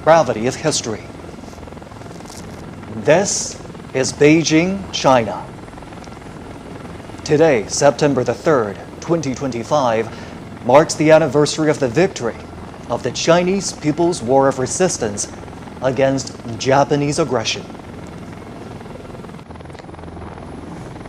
gravity of history. This is Beijing, China. Today, September the 3rd, 2025, marks the anniversary of the victory of the Chinese People's War of Resistance against Japanese aggression.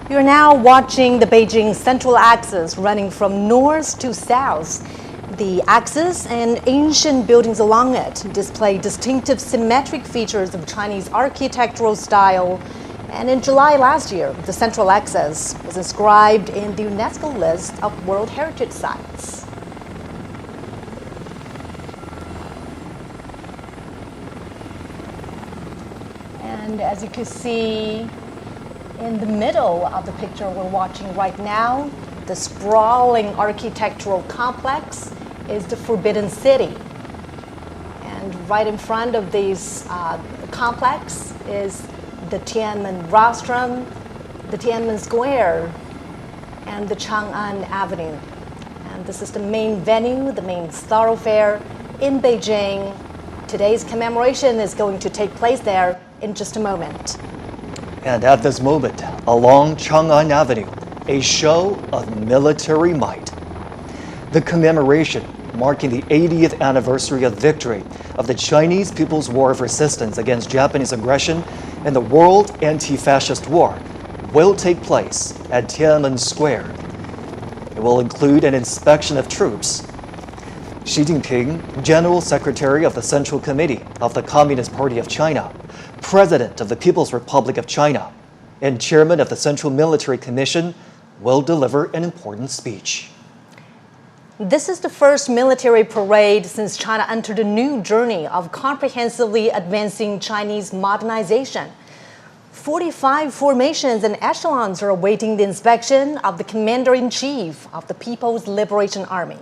You're now watching the Beijing Central Axis running from north to south. The axis and ancient buildings along it display distinctive symmetric features of Chinese architectural style. And in July last year, the Central Axis was inscribed in the UNESCO list of World Heritage Sites. And as you can see, in the middle of the picture we're watching right now, the sprawling architectural complex is the Forbidden City. And right in front of this complex is the Tian'anmen Rostrum, the Tian'anmen Square, and the Chang'an Avenue. And this is the main venue, the main thoroughfare in Beijing. Today's commemoration is going to take place there in just a moment. And at this moment, along Chang'an Avenue, a show of military might. The commemoration marking the 80th anniversary of victory of the Chinese People's War of Resistance against Japanese aggression in the World Anti-Fascist War will take place at Tian'anmen Square. It will include an inspection of troops. Xi Jinping, General Secretary of the Central Committee of the Communist Party of China, President of the People's Republic of China, and Chairman of the Central Military Commission will deliver an important speech. This is the first military parade since China entered a new journey of comprehensively advancing Chinese modernization. 45 formations and echelons are awaiting the inspection of the Commander-in-Chief of the People's Liberation Army.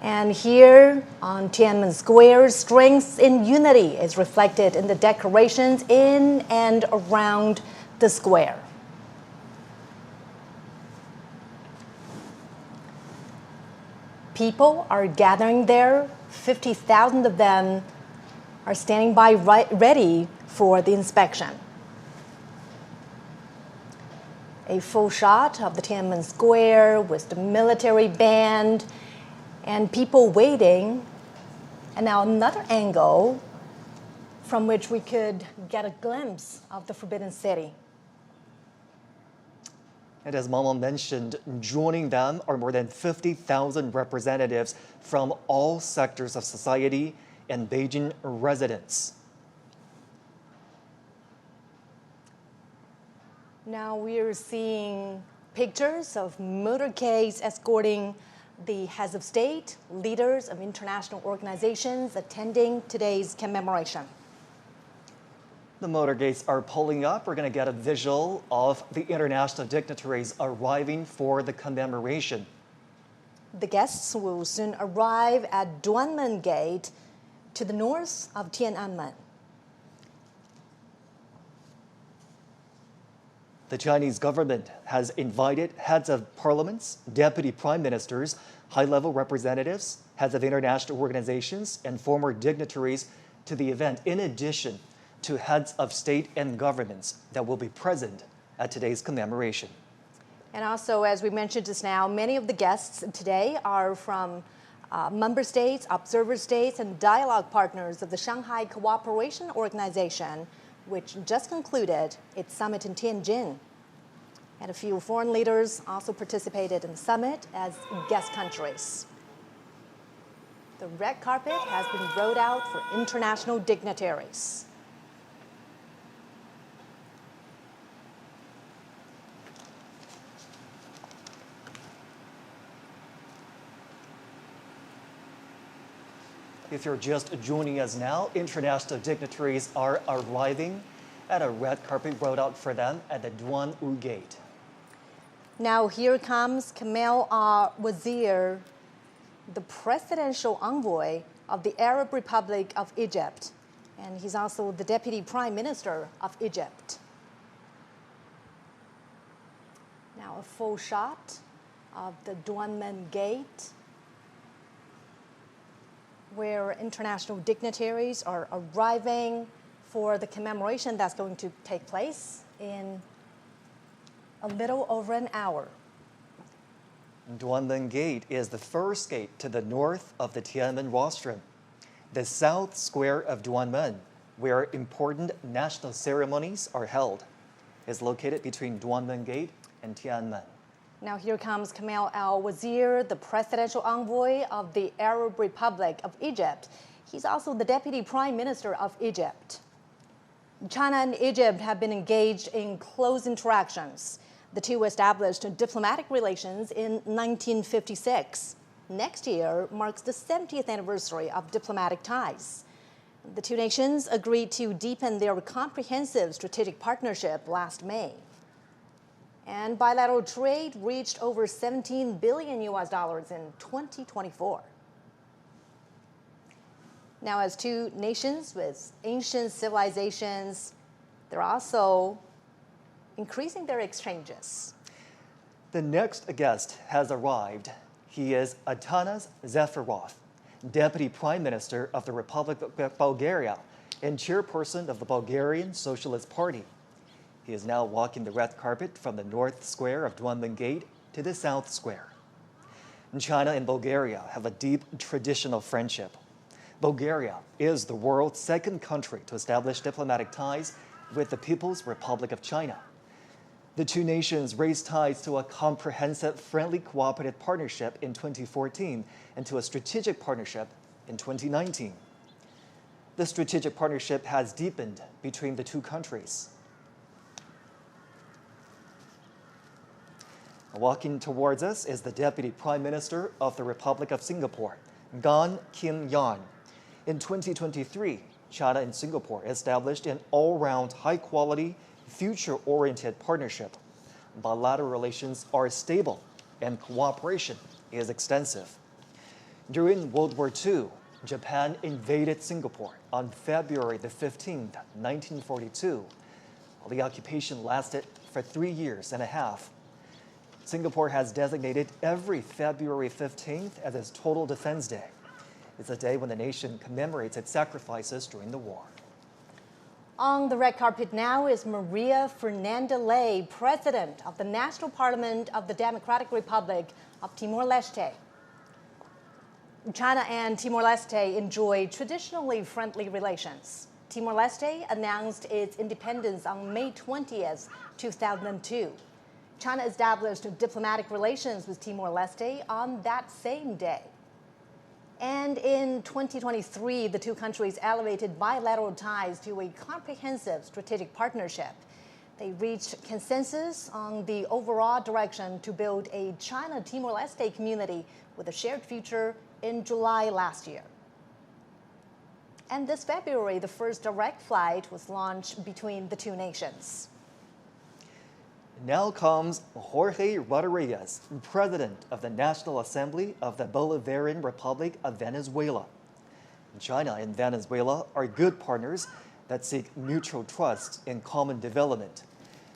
And here on Tian'anmen Square, strength in unity is reflected in the decorations in and around the square. People are gathering there. 50,000 of them are standing by ready for the inspection. A full shot of the Tian'anmen Square with the military band and people waiting. And now another angle from which we could get a glimpse of the Forbidden City. And as Mama mentioned, joining them are more than 50,000 representatives from all sectors of society and Beijing residents. Now we're seeing pictures of motorcades escorting the heads of state, leaders of international organizations attending today's commemoration. The motorcades are pulling up. We're going to get a visual of the international dignitaries arriving for the commemoration. The guests will soon arrive at Tian'anmen Gate to the north of Tian'anmen. The Chinese government has invited heads of parliaments, deputy prime ministers, high-level representatives, heads of international organizations, and former dignitaries to the event, in addition to heads of state and governments that will be present at today's commemoration. And also, as we mentioned just now, many of the guests today are from member states, observer states, and dialogue partners of the Shanghai Cooperation Organization, which just concluded its summit in Tianjin. And a few foreign leaders also participated in the summit as guest countries. The red carpet has been rolled out for international dignitaries. If you're just joining us now, international dignitaries are arriving at a red carpet rolled out for them at the Duan Gate. Now here comes Kamal al-Wazir, the presidential envoy of the Arab Republic of Egypt, and he's also the deputy prime minister of Egypt. Now a full shot of the Tian'anmen Gate where international dignitaries are arriving for the commemoration that's going to take place in a little over an hour. Tian'anmen Gate is the first gate to the north of the Tian'anmen rostrum. The South Square of Tian'anmen, where important national ceremonies are held, is located between Tian'anmen Gate and Tian'anmen. Now here comes Kamal al-Wazir, the presidential envoy of the Arab Republic of Egypt. He's also the deputy prime minister of Egypt. China and Egypt have been engaged in close interactions. The two established diplomatic relations in 1956. Next year marks the 70th anniversary of diplomatic ties. The two nations agreed to deepen their comprehensive strategic partnership last May. And bilateral trade reached over $17 billion in 2024. Now, as two nations with ancient civilizations, they're also increasing their exchanges. The next guest has arrived. He is Atanas Zafarov, Deputy Prime Minister of the Republic of Bulgaria and chairperson of the Bulgarian Socialist Party. He is now walking the red carpet from the North Square of Tian'anmen Gate to the South Square. China and Bulgaria have a deep traditional friendship. Bulgaria is the world's second country to establish diplomatic ties with the People's Republic of China. The two nations raised ties to a comprehensive, friendly, cooperative partnership in 2014 and to a strategic partnership in 2019. The strategic partnership has deepened between the two countries. Walking towards us is the Deputy Prime Minister of the Republic of Singapore, Gan Kim Yan. In 2023, China and Singapore established an all-round, high-quality, future-oriented partnership. Bilateral relations are stable and cooperation is extensive. During World War II, Japan invaded Singapore on February the 15th, 1942. The occupation lasted for 3 years and a half. Singapore has designated every February 15th as its Total Defense Day. It's a day when the nation commemorates its sacrifices during the war. On the red carpet now is Maria Fernanda Ley, President of the National Parliament of the Democratic Republic of Timor-Leste. China and Timor-Leste enjoy traditionally friendly relations. Timor-Leste announced its independence on May 20th, 2002. China established diplomatic relations with Timor-Leste on that same day. And in 2023, the two countries elevated bilateral ties to a comprehensive strategic partnership. They reached consensus on the overall direction to build a China-Timor-Leste community with a shared future in July last year. And this February, the first direct flight was launched between the two nations. Now comes Jorge Rodriguez, President of the National Assembly of the Bolivarian Republic of Venezuela. China and Venezuela are good partners that seek mutual trust and common development.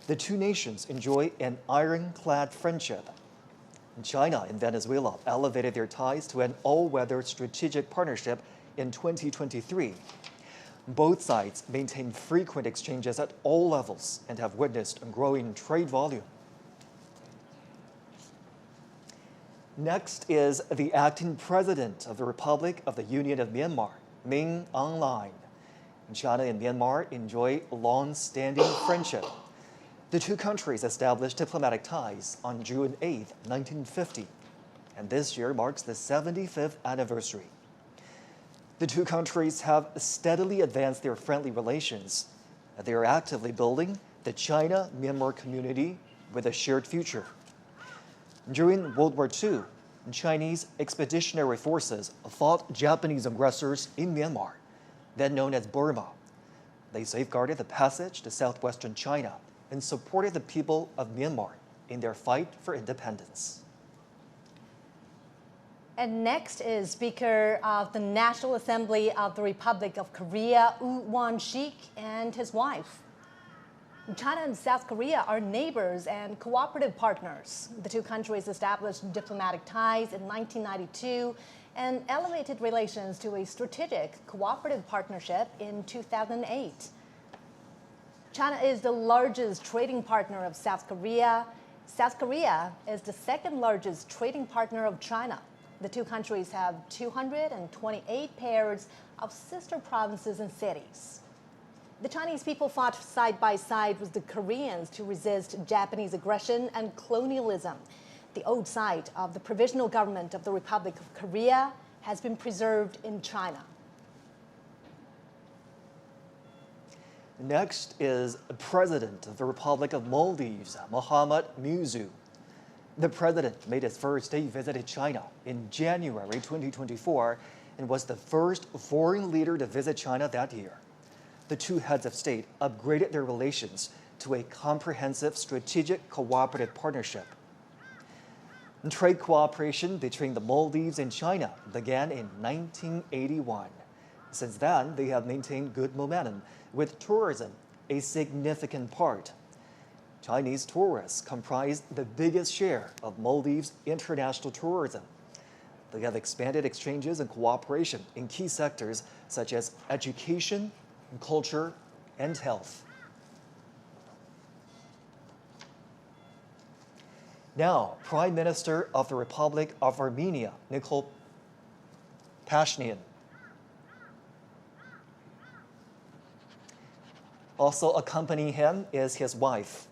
The two nations enjoy an ironclad friendship. China and Venezuela elevated their ties to an all-weather strategic partnership in 2023. Both sides maintain frequent exchanges at all levels and have witnessed a growing trade volume. Next is the acting president of the Republic of the Union of Myanmar, Min Aung Hlaing. China and Myanmar enjoy long-standing friendship. The two countries established diplomatic ties on June 8, 1950, and this year marks the 75th anniversary. The two countries have steadily advanced their friendly relations. They are actively building the China-Myanmar community with a shared future. During World War II, Chinese expeditionary forces fought Japanese aggressors in Myanmar, then known as Burma. They safeguarded the passage to southwestern China and supported the people of Myanmar in their fight for independence. And next is Speaker of the National Assembly of the Republic of Korea, Woo Won-sik, and his wife. China and South Korea are neighbors and cooperative partners. The two countries established diplomatic ties in 1992 and elevated relations to a strategic cooperative partnership in 2008. China is the largest trading partner of South Korea. South Korea is the second largest trading partner of China. The two countries have 228 pairs of sister provinces and cities. The Chinese people fought side by side with the Koreans to resist Japanese aggression and colonialism. The old site of the Provisional Government of the Republic of Korea has been preserved in China. Next is President of the Republic of Maldives, Mohamed Muizzu. The president made his first state visit to China in January 2024 and was the first foreign leader to visit China that year. The two heads of state upgraded their relations to a comprehensive strategic cooperative partnership. Trade cooperation between the Maldives and China began in 1981. Since then, they have maintained good momentum, with tourism a significant part. Chinese tourists comprise the biggest share of Maldives' international tourism. They have expanded exchanges and cooperation in key sectors such as education, culture, and health. Now, Prime Minister of the Republic of Armenia, Nikol Pashinyan. Also accompanying him is his wife.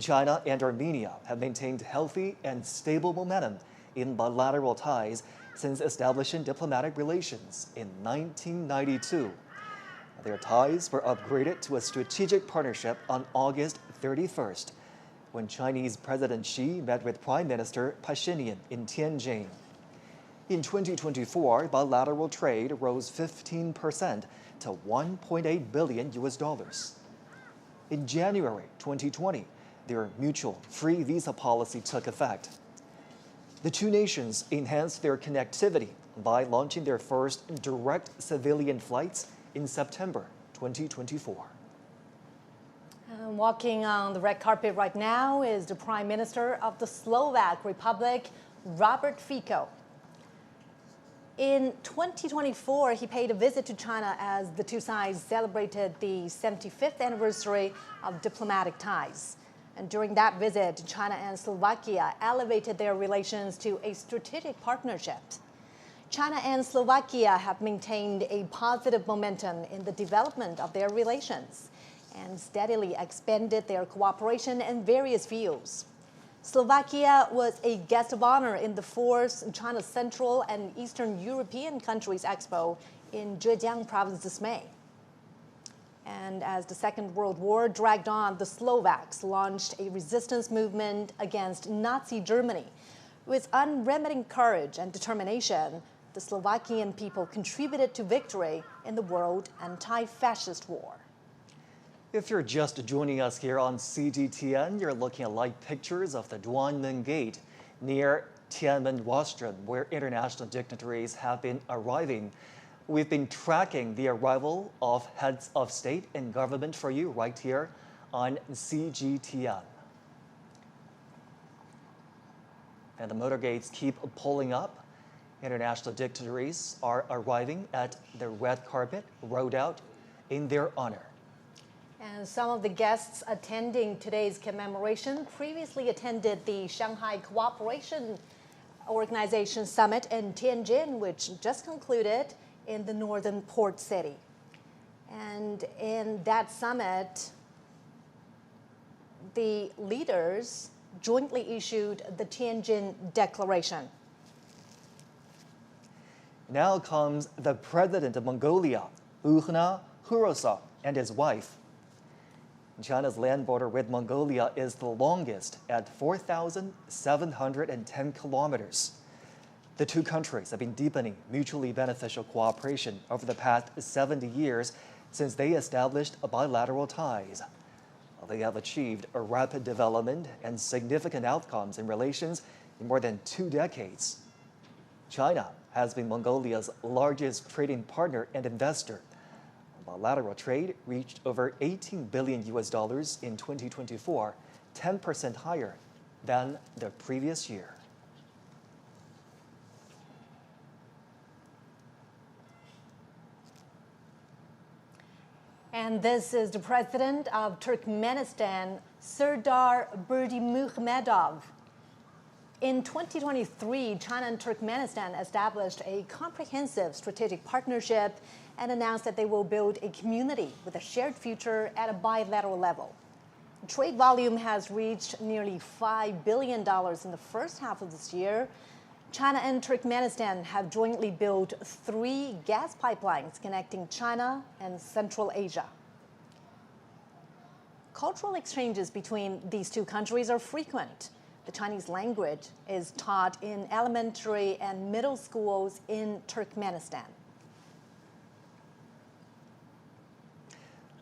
China and Armenia have maintained healthy and stable momentum in bilateral ties since establishing diplomatic relations in 1992. Their ties were upgraded to a strategic partnership on August 31st, when Chinese President Xi met with Prime Minister Pashinyan in Tianjin. In 2024, bilateral trade rose 15% to $1.8 billion. In January 2020, their mutual free visa policy took effect. The two nations enhanced their connectivity by launching their first direct civilian flights in September 2024. Walking on the red carpet right now is the Prime Minister of the Slovak Republic, Robert Fico. In 2024, he paid a visit to China as the two sides celebrated the 75th anniversary of diplomatic ties. And during that visit, China and Slovakia elevated their relations to a strategic partnership. China and Slovakia have maintained a positive momentum in the development of their relations and steadily expanded their cooperation in various fields. Slovakia was a guest of honor in the fourth China Central and Eastern European Countries Expo in Zhejiang province this May. And as the Second World War dragged on, the Slovaks launched a resistance movement against Nazi Germany. With unremitting courage and determination, the Slovakian people contributed to victory in the World Anti-Fascist War. If you're just joining us here on CGTN, you're looking at live pictures of the Tian'anmen Gate near Tian'anmen Rostrum, where international dignitaries have been arriving. We've been tracking the arrival of heads of state and government for you right here on CGTN. And the motorgates keep pulling up. International dignitaries are arriving at the red carpet rolled out in their honor. And some of the guests attending today's commemoration previously attended the Shanghai Cooperation Organization Summit in Tianjin, which just concluded in the northern port city. And in that summit, the leaders jointly issued the Tianjin Declaration. Now comes the president of Mongolia, Ukhna Khurosa, and his wife. China's land border with Mongolia is the longest at 4,710 kilometers. The two countries have been deepening mutually beneficial cooperation over the past 70 years since they established bilateral ties. They have achieved a rapid development and significant outcomes in relations in more than 2 decades. China has been Mongolia's largest trading partner and investor. Bilateral trade reached over $18 billion in 2024, 10% higher than the previous year. And this is the president of Turkmenistan, Serdar Berdimuhamedov. In 2023, China and Turkmenistan established a comprehensive strategic partnership and announced that they will build a community with a shared future at a bilateral level. Trade volume has reached nearly $5 billion in the first half of this year. China and Turkmenistan have jointly built 3 gas pipelines connecting China and Central Asia. Cultural exchanges between these two countries are frequent. The Chinese language is taught in elementary and middle schools in Turkmenistan.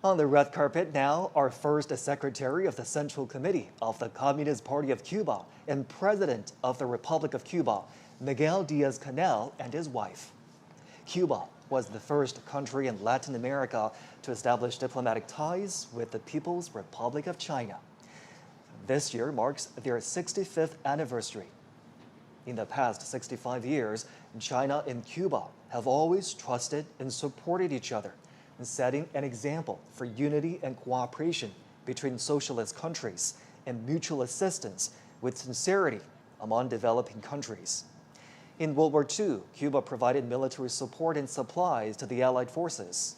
On the red carpet now, our first Secretary of the Central Committee of the Communist Party of Cuba and President of the Republic of Cuba, Miguel Diaz-Canel, and his wife. Cuba was the first country in Latin America to establish diplomatic ties with the People's Republic of China. This year marks their 65th anniversary. In the past 65 years, China and Cuba have always trusted and supported each other, setting an example for unity and cooperation between socialist countries and mutual assistance with sincerity among developing countries. In World War II, Cuba provided military support and supplies to the Allied forces.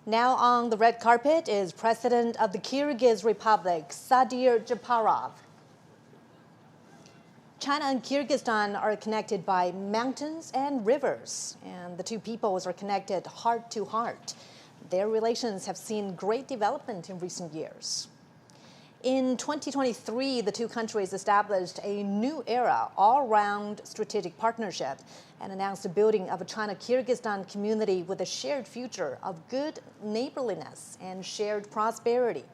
Now on the red carpet is President of the Kyrgyz Republic, Sadir Japarov. China and Kyrgyzstan are connected by mountains and rivers, and the two peoples are connected heart to heart. Their relations have seen great development in recent years. In 2023, the two countries established a new era all-round strategic partnership and announced the building of a China-Kyrgyzstan community with a shared future of good neighborliness and shared prosperity.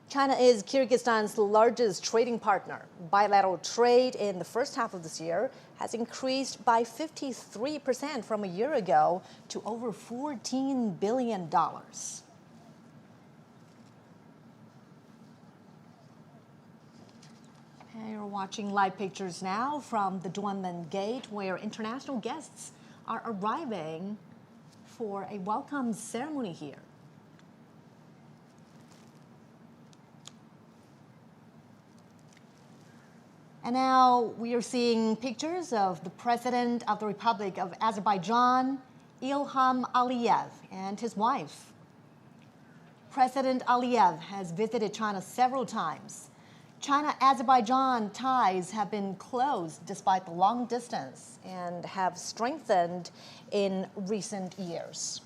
China is Kyrgyzstan's largest trading partner. Bilateral trade in the first half of this year has increased by 53% from a year ago to over $14 billion. You're watching live pictures now from the Tian'anmen Gate, where international guests are arriving for a welcome ceremony here. And now we are seeing pictures of the President of the Republic of Azerbaijan, Ilham Aliyev, and his wife. President Aliyev has visited China several times. China-Azerbaijan ties have been close despite the long distance and have strengthened in recent years.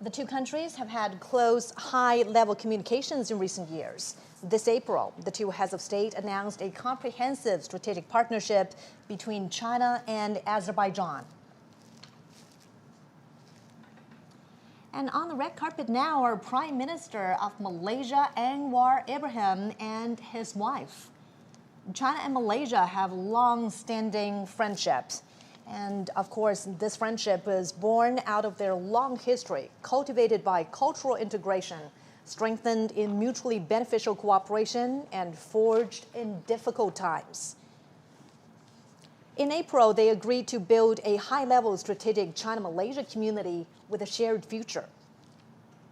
The two countries have had close, high-level communications in recent years. This April, the two heads of state announced a comprehensive strategic partnership between China and Azerbaijan. And on the red carpet now are Prime Minister of Malaysia, Anwar Ibrahim, and his wife. China and Malaysia have long-standing friendships. And of course, this friendship is born out of their long history, cultivated by cultural integration, strengthened in mutually beneficial cooperation, and forged in difficult times. In April, they agreed to build a high-level strategic China-Malaysia community with a shared future.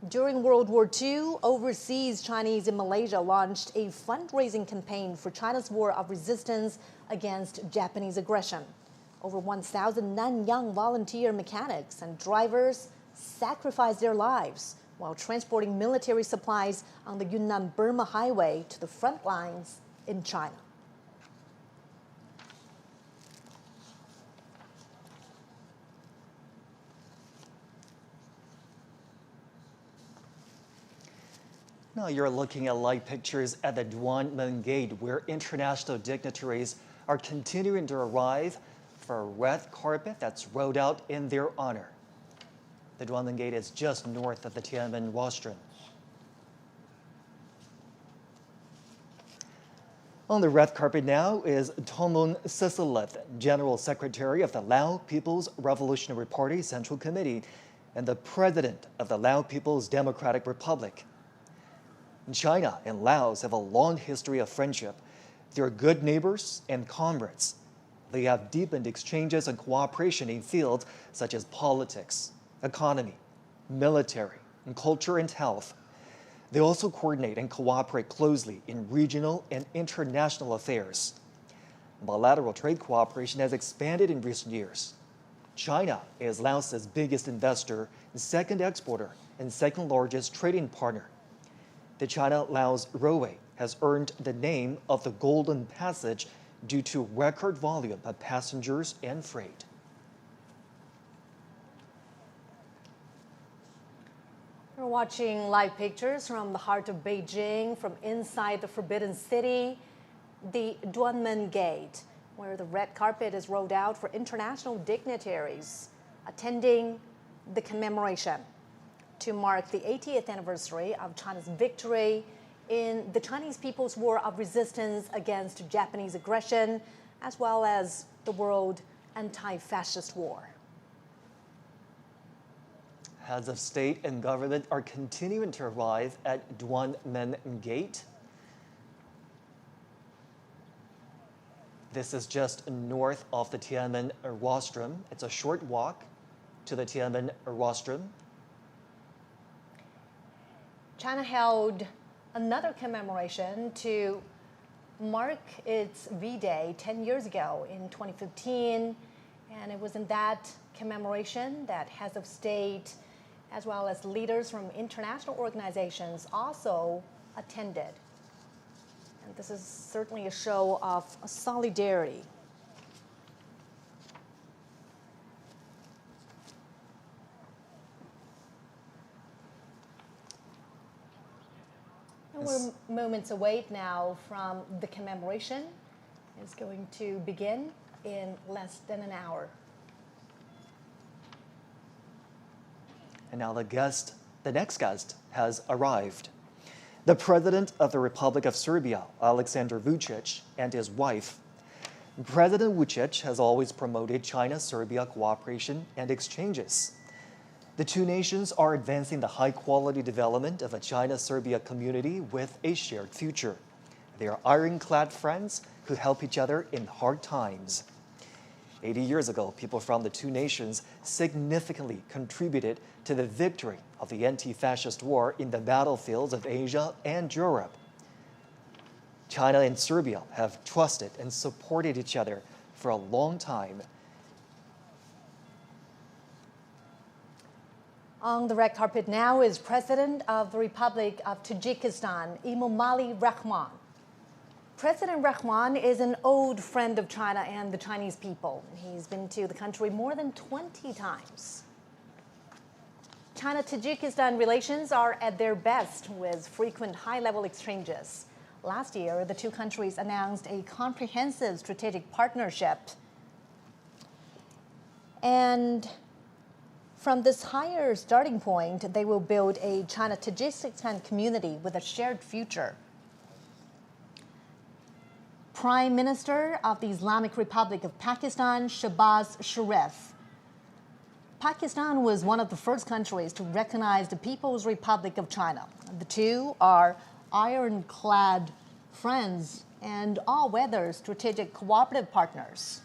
During World War II, overseas Chinese in Malaysia launched a fundraising campaign for China's war of resistance against Japanese aggression. Over 1,000 Nanyang volunteer mechanics and drivers sacrificed their lives while transporting military supplies on the Yunnan-Burma highway to the front lines in China. Now you're looking at live pictures at the Tian'anmen Gate, where international dignitaries are continuing to arrive for a red carpet that's rolled out in their honor. The Tian'anmen Gate is just north of the Tian'anmen rostrum. On the red carpet now is Thongmun Sisilith, General Secretary of the Lao People's Revolutionary Party Central Committee and the President of the Lao People's Democratic Republic. China and Laos have a long history of friendship. They're good neighbors and comrades. They have deepened exchanges and cooperation in fields such as politics, economy, military, and culture and health. They also coordinate and cooperate closely in regional and international affairs. Bilateral trade cooperation has expanded in recent years. China is Laos's biggest investor, second exporter, and second largest trading partner. The China-Laos Railway has earned the name of the Golden Passage due to record volume of passengers and freight. We're watching live pictures from the heart of Beijing, from inside the Forbidden City, the Tian'anmen Gate, where the red carpet is rolled out for international dignitaries attending the commemoration to mark the 80th anniversary of China's victory in the Chinese People's War of Resistance against Japanese aggression, as well as the World Anti-Fascist War. Heads of state and government are continuing to arrive at Tian'anmen Gate. This is just north of the Tian'anmen rostrum. It's a short walk to the Tian'anmen rostrum. China held another commemoration to mark its V-Day 10 years ago in 2015. And it was in that commemoration that heads of state, as well as leaders from international organizations, also attended. And this is certainly a show of solidarity. And we're moments away now from the commemoration. It's going to begin in less than an hour. And now the next guest has arrived. The President of the Republic of Serbia, Aleksandar Vučić, and his wife. President Vučić has always promoted China-Serbia cooperation and exchanges. The two nations are advancing the high-quality development of a China-Serbia community with a shared future. They are ironclad friends who help each other in hard times. 80 years ago, people from the two nations significantly contributed to the victory of the anti-fascist war in the battlefields of Asia and Europe. China and Serbia have trusted and supported each other for a long time. On the red carpet now is President of the Republic of Tajikistan, Emomali Rahman. President Rahman is an old friend of China and the Chinese people. He's been to the country more than 20 times. China-Tajikistan relations are at their best with frequent high-level exchanges. Last year, the two countries announced a comprehensive strategic partnership. And from this higher starting point, they will build a China-Tajikistan community with a shared future. Prime Minister of the Islamic Republic of Pakistan, Shahbaz Sharif. Pakistan was one of the first countries to recognize the People's Republic of China. The two are ironclad friends and all-weather strategic cooperative partners.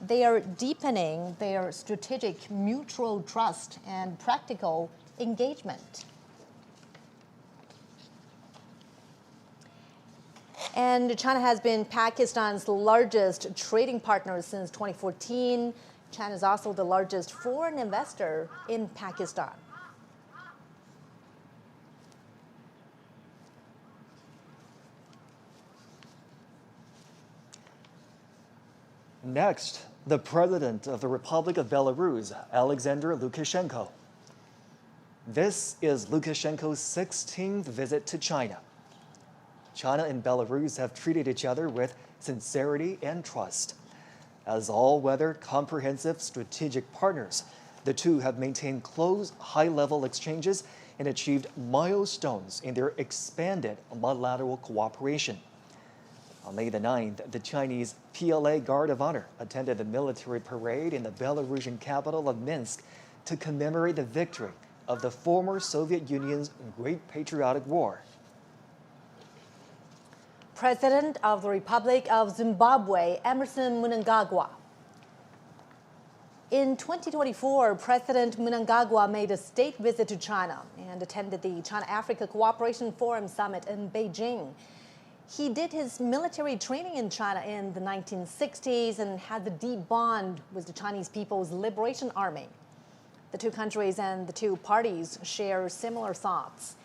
They are deepening their strategic mutual trust and practical engagement. And China has been Pakistan's largest trading partner since 2014. China is also the largest foreign investor in Pakistan. Next, the President of the Republic of Belarus, Alexander Lukashenko. This is Lukashenko's 16th visit to China. China and Belarus have treated each other with sincerity and trust. As all-weather, comprehensive strategic partners, the two have maintained close, high-level exchanges and achieved milestones in their expanded bilateral cooperation. On May the 9th, the Chinese PLA Guard of Honor attended the military parade in the Belarusian capital of Minsk to commemorate the victory of the former Soviet Union's Great Patriotic War. President of the Republic of Zimbabwe, Emmerson Mnangagwa. In 2024, President Mnangagwa made a state visit to China and attended the China-Africa Cooperation Forum Summit in Beijing. He did his military training in China in the 1960s and had a deep bond with the Chinese People's Liberation Army. The two countries and the two parties share similar thoughts.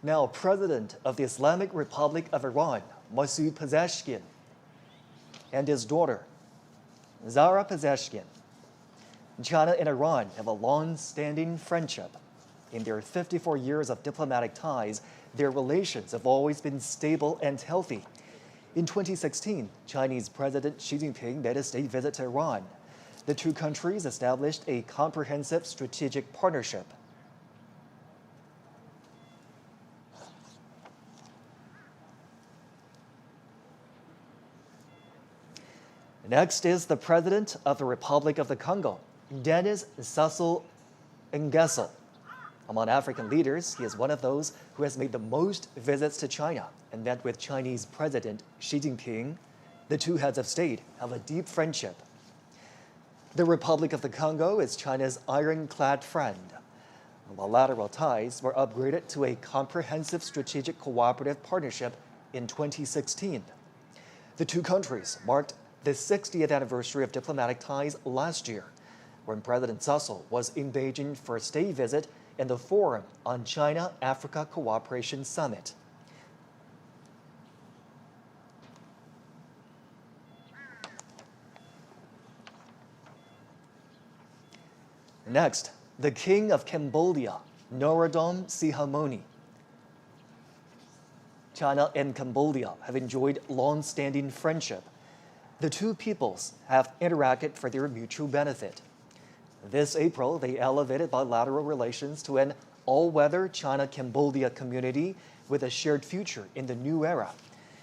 Now, President of the Islamic Republic of Iran, Masoud Pezeshkian, and his daughter, Zahra Pezeshkian. China and Iran have a long-standing friendship. In their 54 years of diplomatic ties, their relations have always been stable and healthy. In 2016, Chinese President Xi Jinping made a state visit to Iran. The two countries established a comprehensive strategic partnership. Next is the President of the Republic of the Congo, Denis Sassou Nguesso. Among African leaders, he is one of those who has made the most visits to China and met with Chinese President Xi Jinping. The two heads of state have a deep friendship. The Republic of the Congo is China's ironclad friend. Bilateral ties were upgraded to a comprehensive strategic cooperative partnership in 2016. The two countries marked the 60th anniversary of diplomatic ties last year, when President Sassou was in Beijing for a state visit in the Forum on China-Africa Cooperation Summit. Next, the King of Cambodia, Norodom Sihamoni. China and Cambodia have enjoyed long-standing friendship. The two peoples have interacted for their mutual benefit. This April, they elevated bilateral relations to an all-weather China-Cambodia community with a shared future in the new era.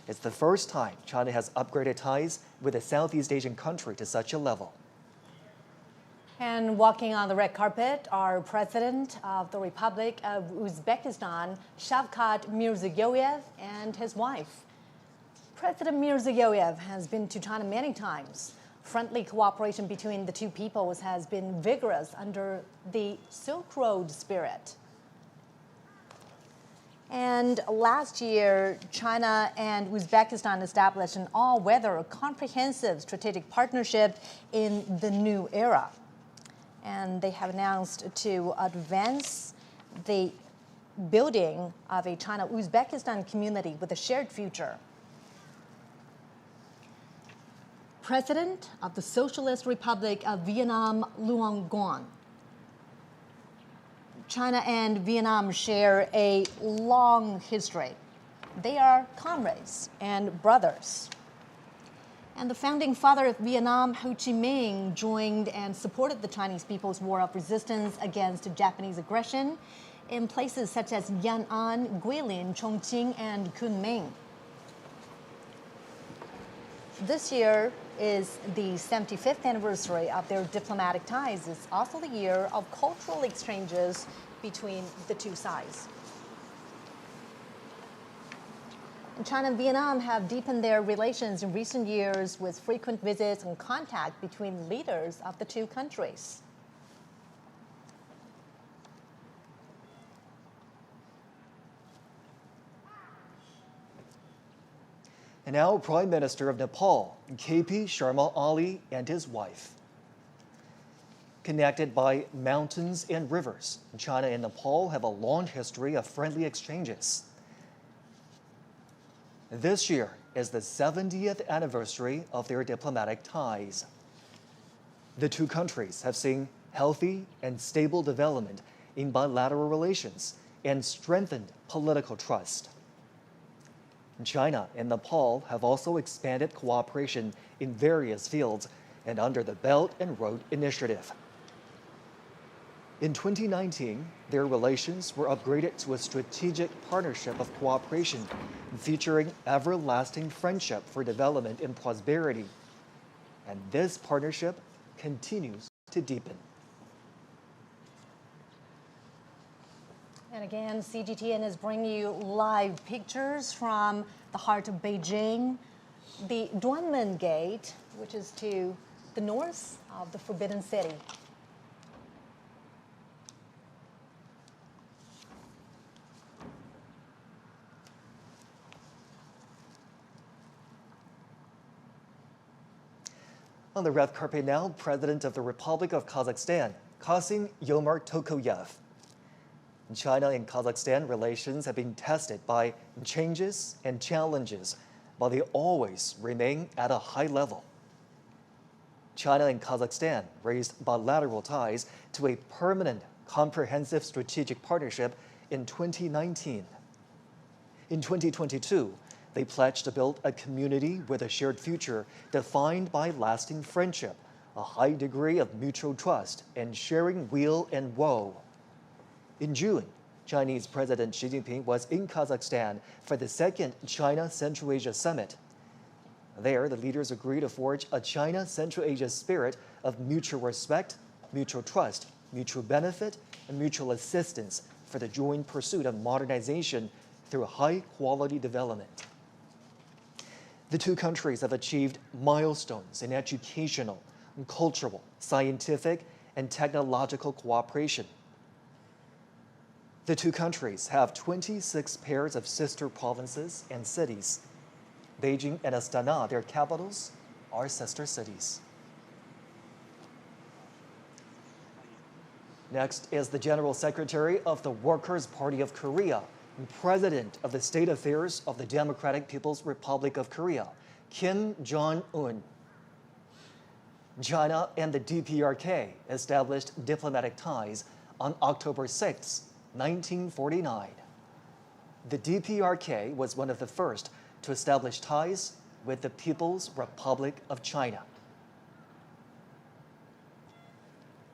It's the first time China has upgraded ties with a Southeast Asian country to such a level. And walking on the red carpet are President of the Republic of Uzbekistan, Shavkat Mirziyoyev, and his wife. President Mirziyoyev has been to China many times. Friendly cooperation between the two peoples has been vigorous under the Silk Road spirit. And last year, China and Uzbekistan established an all-weather comprehensive strategic partnership in the new era. And they have announced to advance the building of a China-Uzbekistan community with a shared future. President of the Socialist Republic of Vietnam, Luong Nguyen. China and Vietnam share a long history. They are comrades and brothers. And the founding father of Vietnam, Ho Chi Minh, joined and supported the Chinese People's War of Resistance against Japanese aggression in places such as Yan'an, Guilin, Chongqing, and Kunming. This year is the 75th anniversary of their diplomatic ties. It's also the year of cultural exchanges between the two sides. China and Vietnam have deepened their relations in recent years with frequent visits and contact between leaders of the two countries. And now, Prime Minister of Nepal, KP Sharma Ali, and his wife. Connected by mountains and rivers, China and Nepal have a long history of friendly exchanges. This year is the 70th anniversary of their diplomatic ties. The two countries have seen healthy and stable development in bilateral relations and strengthened political trust. China and Nepal have also expanded cooperation in various fields and under the Belt and Road Initiative. In 2019, their relations were upgraded to a strategic partnership of cooperation featuring everlasting friendship for development and prosperity. And this partnership continues to deepen. And again, CGTN is bringing you live pictures from the heart of Beijing. the Tian'anmen Gate, which is to the north of the Forbidden City. On the red carpet now, President of the Republic of Kazakhstan, Kassym-Jomart Tokayev. China and Kazakhstan relations have been tested by changes and challenges, but they always remain at a high level. China and Kazakhstan raised bilateral ties to a permanent, comprehensive strategic partnership in 2019. In 2022, they pledged to build a community with a shared future defined by lasting friendship, a high degree of mutual trust, and sharing weal and woe. In June, Chinese President Xi Jinping was in Kazakhstan for the second China-Central Asia Summit. There, the leaders agreed to forge a China-Central Asia spirit of mutual respect, mutual trust, mutual benefit, and mutual assistance for the joint pursuit of modernization through high-quality development. The two countries have achieved milestones in educational, cultural, scientific, and technological cooperation. The two countries have 26 pairs of sister provinces and cities. Beijing and Astana, their capitals, are sister cities. Next is the General Secretary of the Workers' Party of Korea, and President of the State Affairs of the Democratic People's Republic of Korea, Kim Jong-un. China and the DPRK established diplomatic ties on October 6, 1949. The DPRK was one of the first to establish ties with the People's Republic of China.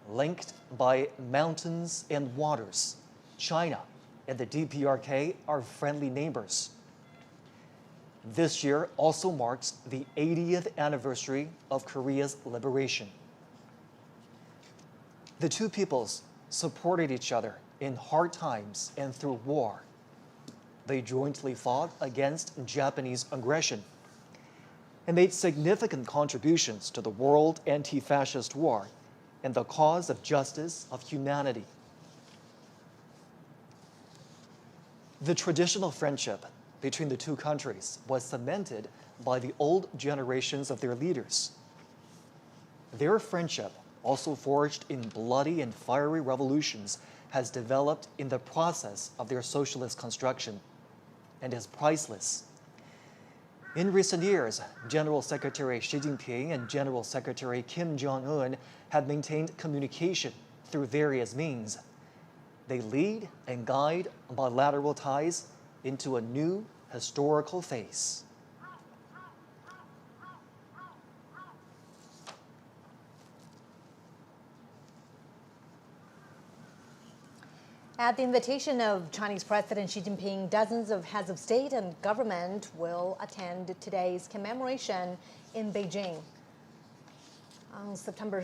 Linked by mountains and waters, China and the DPRK are friendly neighbors. This year also marks the 80th anniversary of Korea's liberation. The two peoples supported each other in hard times and through war. They jointly fought against Japanese aggression and made significant contributions to the World Anti-Fascist War and the cause of justice of humanity. The traditional friendship between the two countries was cemented by the old generations of their leaders. Their friendship, also forged in bloody and fiery revolutions, has developed in the process of their socialist construction and is priceless. In recent years, General Secretary Xi Jinping and General Secretary Kim Jong-un have maintained communication through various means. They lead and guide bilateral ties into a new historical phase. At the invitation of Chinese President Xi Jinping, dozens of heads of state and government will attend today's commemoration in Beijing. On September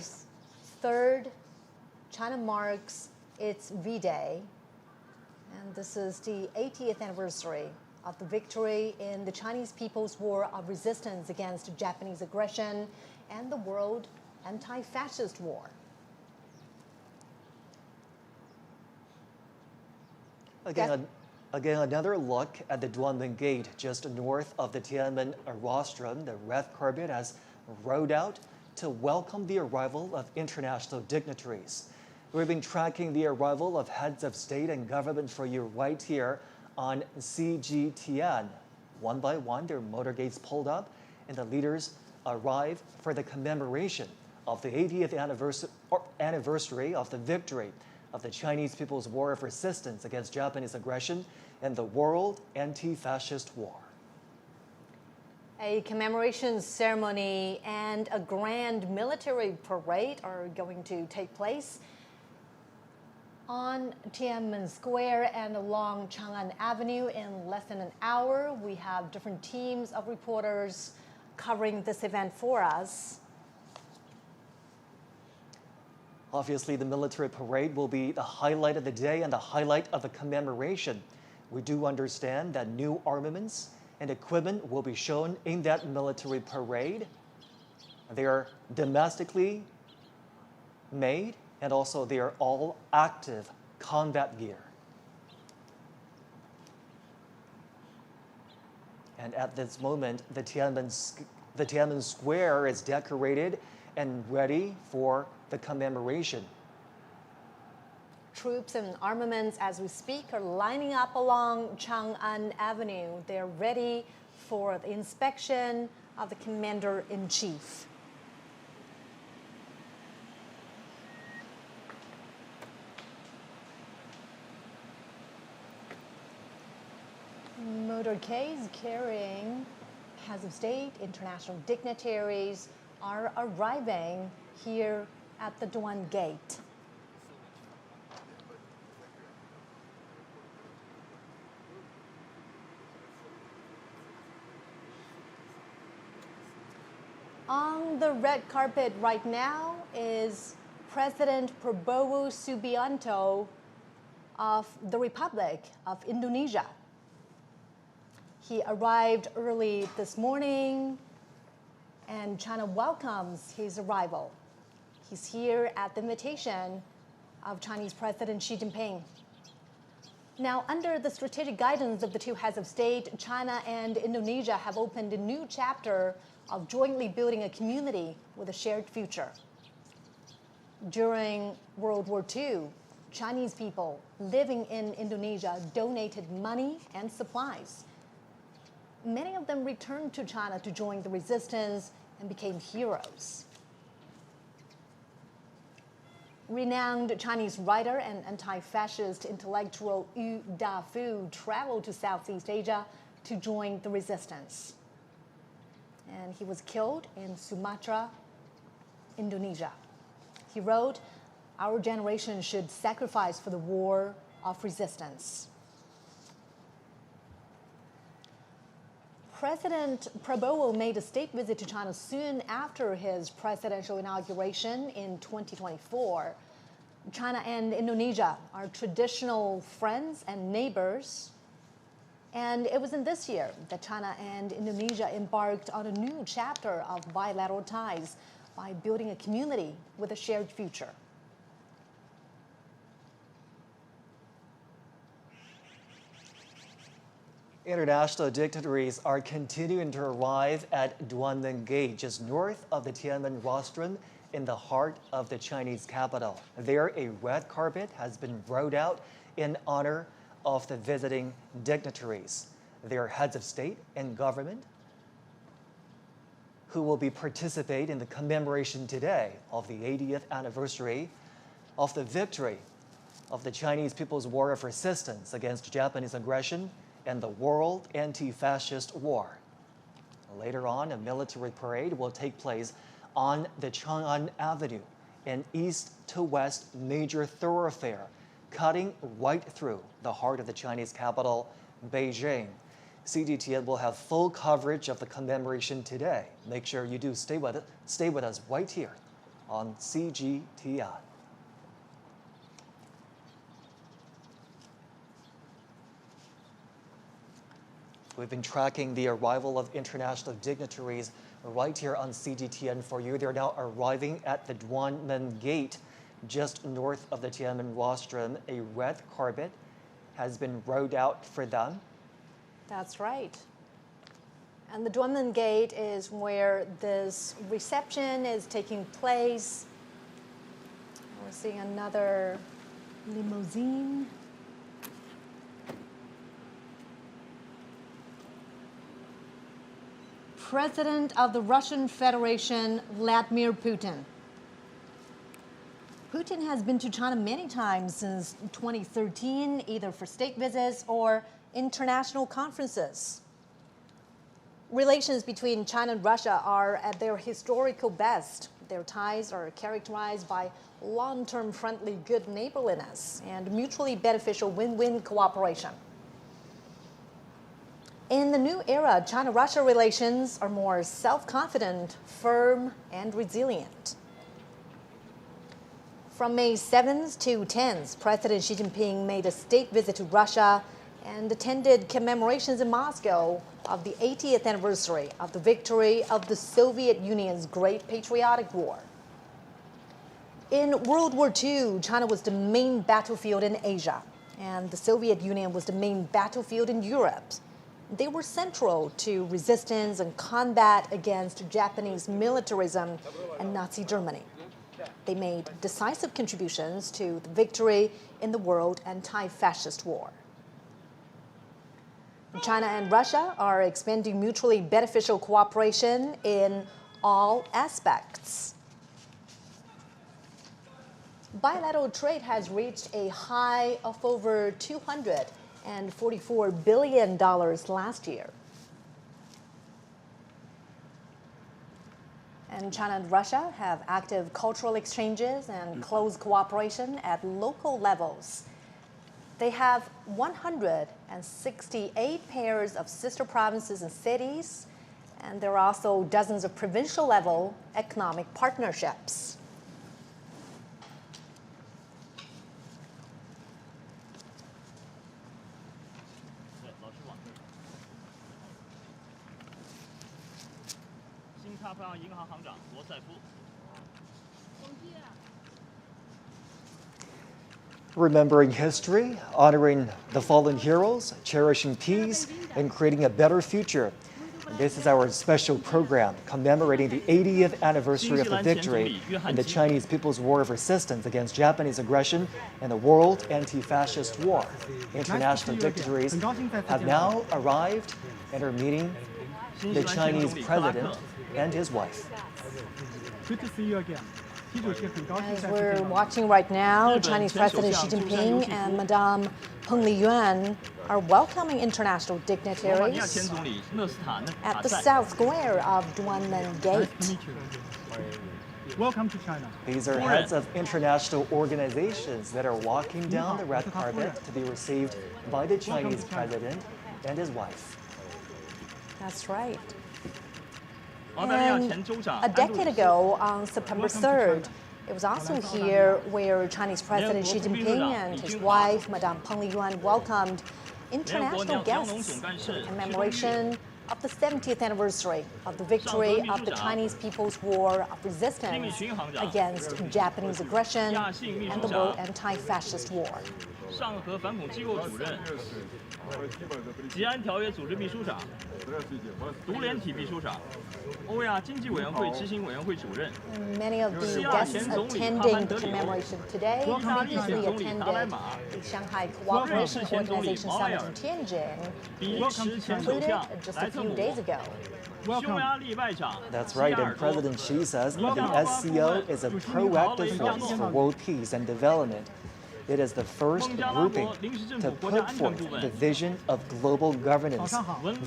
3rd, China marks its V-Day, and this is the 80th anniversary of the victory in the Chinese People's War of Resistance against Japanese aggression and the World Anti-Fascist War. Again, another look at the Tian'anmen Gate just north of the Tian'anmen rostrum. The red carpet has rolled out to welcome the arrival of international dignitaries. We've been tracking the arrival of heads of state and government for you right here on CGTN. One by one, their motorcades pulled up, and the leaders arrive for the commemoration of the 80th anniversary of the victory of the Chinese People's War of Resistance against Japanese aggression and the World Anti-Fascist War. A commemoration ceremony and a grand military parade are going to take place on Tian'anmen Square and along Chang'an Avenue in less than an hour. We have different teams of reporters covering this event for us. Obviously, the military parade will be the highlight of the day and the highlight of the commemoration. We do understand that new armaments and equipment will be shown in that military parade. They are domestically made, and also they are all active combat gear. And at this moment, the Tian'anmen Square is decorated and ready for the commemoration. Troops and armaments, as we speak, are lining up along Chang'an Avenue. They're ready for the inspection of the Commander-in-Chief. Motorcades carrying heads of state, international dignitaries are arriving here at the Duan Gate. On the red carpet right now is President Prabowo Subianto of the Republic of Indonesia. He arrived early this morning, and China welcomes his arrival. He's here at the invitation of Chinese President Xi Jinping. Now, under the strategic guidance of the two heads of state, China and Indonesia have opened a new chapter of jointly building a community with a shared future. During World War II, Chinese people living in Indonesia donated money and supplies. Many of them returned to China to join the resistance and became heroes. Renowned Chinese writer and anti-fascist intellectual Yu Dafu traveled to Southeast Asia to join the resistance. And he was killed in Sumatra, Indonesia. He wrote, "Our generation should sacrifice for the war of resistance." President Prabowo made a state visit to China soon after his presidential inauguration in 2024. China and Indonesia are traditional friends and neighbors. And it was in this year that China and Indonesia embarked on a new chapter of bilateral ties by building a community with a shared future. International dignitaries are continuing to arrive at Tian'anmen Gate, just north of the Tian'anmen Rostrum in the heart of the Chinese capital. There, a red carpet has been rolled out in honor of the visiting dignitaries. They are heads of state and government who will be participate in the commemoration today of the 80th anniversary of the victory of the Chinese People's War of Resistance against Japanese aggression and the World Anti-Fascist War. Later on, a military parade will take place on the Chang'an Avenue, an east-to-west major thoroughfare cutting right through the heart of the Chinese capital, Beijing. CGTN will have full coverage of the commemoration today. Make sure you do stay with us right here on CGTN. We've been tracking the arrival of international dignitaries right here on CGTN for you. They're now arriving at the Tian'anmen Gate, just north of the Tian'anmen Rostrum. A red carpet has been rolled out for them. That's right. And the Tian'anmen Gate is where this reception is taking place. We're seeing another limousine. President of the Russian Federation, Vladimir Putin. Putin has been to China many times since 2013, either for state visits or international conferences. Relations between China and Russia are at their historical best. Their ties are characterized by long-term friendly good neighborliness and mutually beneficial win-win cooperation. In the new era, China-Russia relations are more self-confident, firm, and resilient. From May 7th to 10th, President Xi Jinping made a state visit to Russia and attended commemorations in Moscow of the 80th anniversary of the victory of the Soviet Union's Great Patriotic War. In World War II, China was the main battlefield in Asia, and the Soviet Union was the main battlefield in Europe. They were central to resistance and combat against Japanese militarism and Nazi Germany. They made decisive contributions to the victory in the World Anti-Fascist War. China and Russia are expanding mutually beneficial cooperation in all aspects. Bilateral trade has reached a high of over $244 billion last year. And China and Russia have active cultural exchanges and close cooperation at local levels. They have 168 pairs of sister provinces and cities, and there are also dozens of provincial-level economic partnerships. Remembering history, honoring the fallen heroes, cherishing peace, and creating a better future. And this is our special program commemorating the 80th anniversary of the victory in the Chinese People's War of Resistance against Japanese aggression and the World Anti-Fascist War. International dignitaries have now arrived and are meeting the Chinese president and his wife. Good to see you again. As we're watching right now, Chinese President Xi Jinping and Madame Peng Liyuan are welcoming international dignitaries at the South Square of Tian'anmen Gate. Welcome to China. These are heads of international organizations that are walking down the red carpet to be received by the Chinese president and his wife. That's right. And a decade ago, on September 3rd, it was also here where Chinese President Xi Jinping and his wife, Madame Peng Liyuan, welcomed international guests to the commemoration of the 70th anniversary of the victory of the Chinese People's War of Resistance against Japanese aggression and the World Anti-Fascist War. 上合反恐机构主任、吉安条约组织秘书长、独联体秘书长、欧亚经济委员会执行委员会主任。 Many of the guests attending the commemoration today previously attended the Shanghai Cooperation Organization Summit in Tianjin, which concluded just a few days ago. That's right, and President Xi says the SCO is a proactive force for world peace and development. It is the first grouping to put forth the vision of global governance,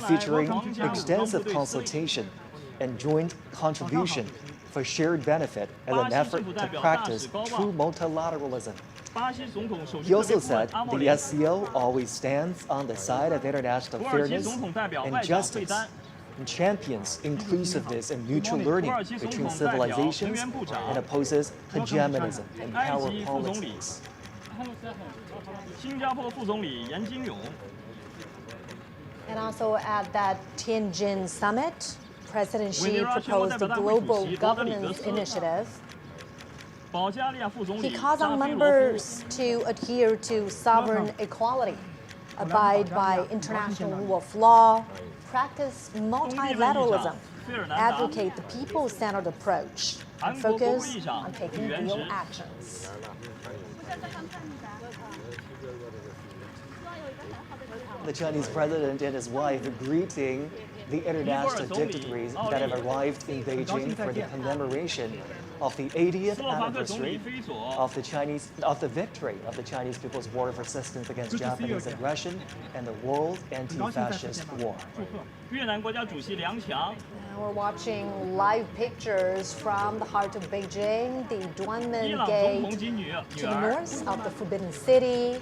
featuring extensive consultation and joint contribution for shared benefit as an effort to practice true multilateralism. He also said the SCO always stands on the side of international fairness and justice, and champions inclusiveness and mutual learning between civilizations, and opposes hegemonism and power politics. 新加坡副总理严金勇。 And also at that Tianjin summit, President Xi proposed a global governance initiative. He calls on members to adhere to sovereign equality, abide by international rule of law, practice multilateralism, advocate the people-centered approach, and focus on taking real actions. The Chinese president and his wife greeting the international dignitaries that have arrived in Beijing for the commemoration of the 80th anniversary of the victory of the Chinese People's War of Resistance against Japanese aggression and the World Anti-Fascist War. Now we're watching live pictures from the heart of Beijing, the Tian'anmen Gate, to the north of the Forbidden City.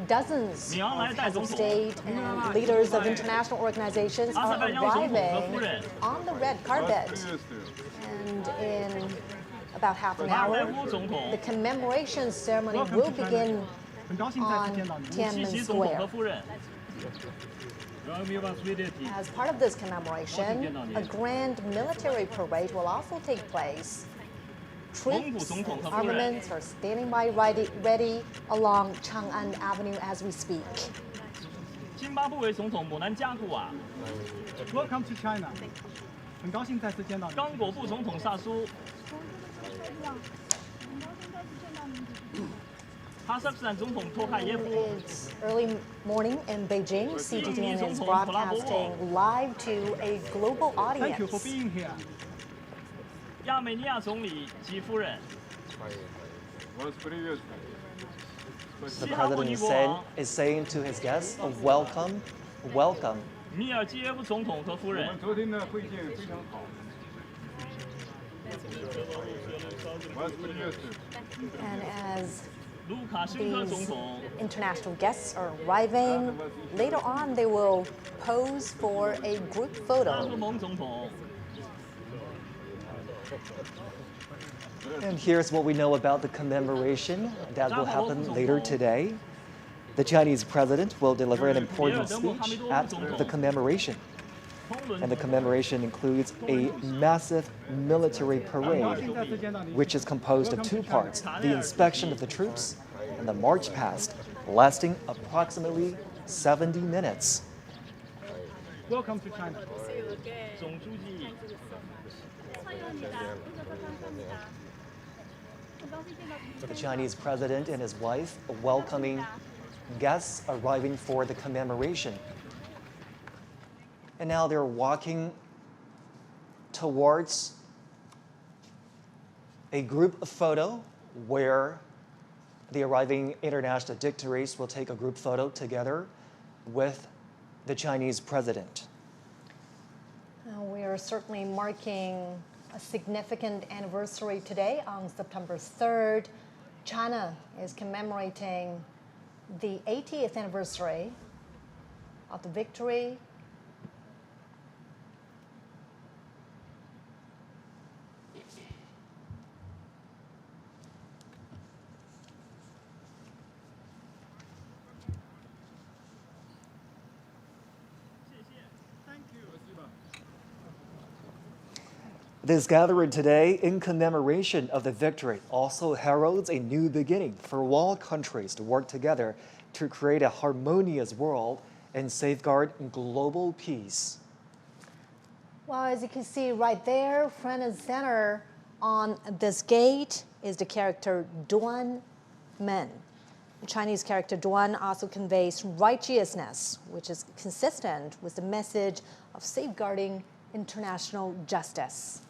Dozens of heads of state and leaders of international organizations are arriving on the red carpet. And in about half an hour, the commemoration ceremony will begin on Tian'anmen Square. As part of this commemoration, a grand military parade will also take place. Troops and armaments are standing by ready along Chang'an Avenue as we speak. 津巴布韦总统姆南加古瓦， Welcome to China. 很高兴再次见到你。刚果副总统萨苏，哈萨克斯坦总统托卡耶夫， It's early morning in Beijing. Xi Jinping is broadcasting live to a global Thank you for audience. being here. 亚美尼亚总理及夫人， The president is saying to his guests, welcome, welcome. 米尔基耶夫总统和夫人， 昨天的会见非常好。 And as 卢卡申科总 these 统， international guests are arriving, later on they will pose for a group 巴赫 photo. 蒙总统， And here's what we know about the commemoration that will happen later today. The Chinese president will deliver an important speech at the commemoration. 通伦 And the commemoration includes a massive military parade, 再次见到你。 which is composed of two parts, the inspection of the troops and the march past, lasting approximately 70 minutes. Welcome to China. 总书记， The Chinese president and his wife welcoming guests arriving for the commemoration. And now they're walking towards a group photo where the arriving international dignitaries will take a group photo together with the Chinese president. We are certainly marking a significant anniversary today on September 3rd. China is commemorating the 80th anniversary of the victory This gathering today in commemoration of the victory also heralds a new beginning for all countries to work together to create a harmonious world and safeguard global peace. Well, as you can see right there, front and center on this gate is the character Tian'anmen. The Chinese character Duan also conveys righteousness, which is consistent with the message of safeguarding international justice.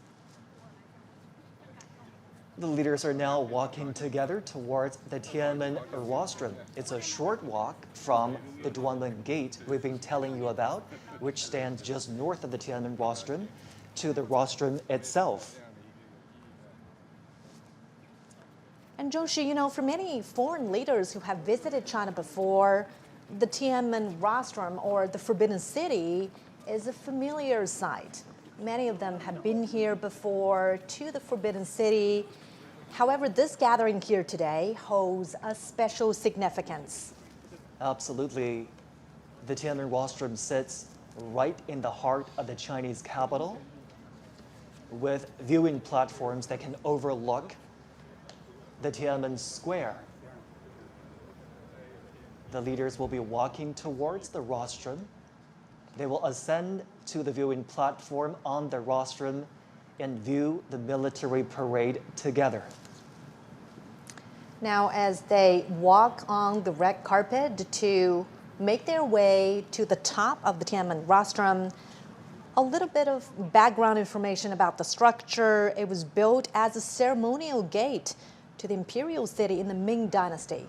The leaders are now walking together towards the Tian'anmen rostrum. It's a short walk from the Tian'anmen Gate we've been telling you about, which stands just north of the Tian'anmen rostrum, to the rostrum itself. And Joshi, you know, for many foreign leaders who have visited China before, the Tian'anmen rostrum, or the Forbidden City, is a familiar sight. Many of them have been here before to the Forbidden City. However, this gathering here today holds a special significance. Absolutely. The Tian'anmen rostrum sits right in the heart of the Chinese capital with viewing platforms that can overlook the Tian'anmen Square. The leaders will be walking towards the rostrum. They will ascend to the viewing platform on the rostrum and view the military parade together. Now, as they walk on the red carpet to make their way to the top of the Tian'anmen rostrum, a little bit of background information about the structure. It was built as a ceremonial gate to the imperial city in the Ming Dynasty.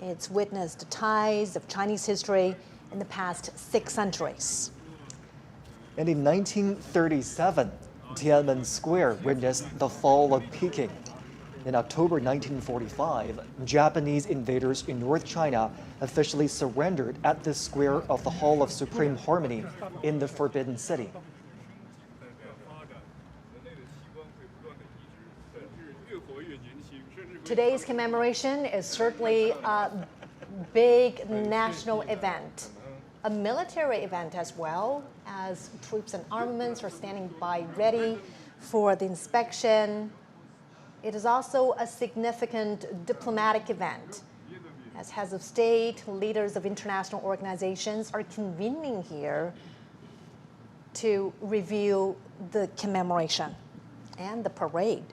It's witnessed the ties of Chinese history in the past 6 centuries. And in 1937, Tian'anmen Square witnessed the fall of Peking. In October 1945, Japanese invaders in North China officially surrendered at the square of the Hall of Supreme Harmony in the Forbidden City. Today's commemoration is certainly a big national event. a military event as well, as troops and armaments are standing by ready for the inspection. It is also a significant diplomatic event, as heads of state, leaders of international organizations are convening here to review the commemoration and the parade.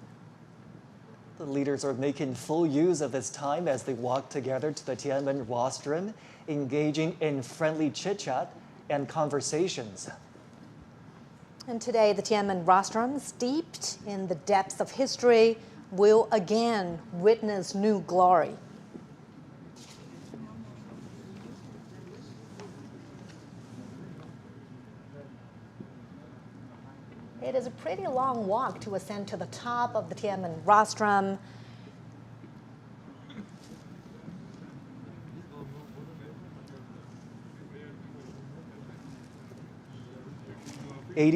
The leaders are making full use of this time as they walk together to the Tian'anmen rostrum, engaging in friendly chit-chat and conversations. And today, the Tian'anmen rostrum, steeped in the depths of history, will again witness new glory. It is a pretty long walk to ascend to the top of the Tian'anmen rostrum.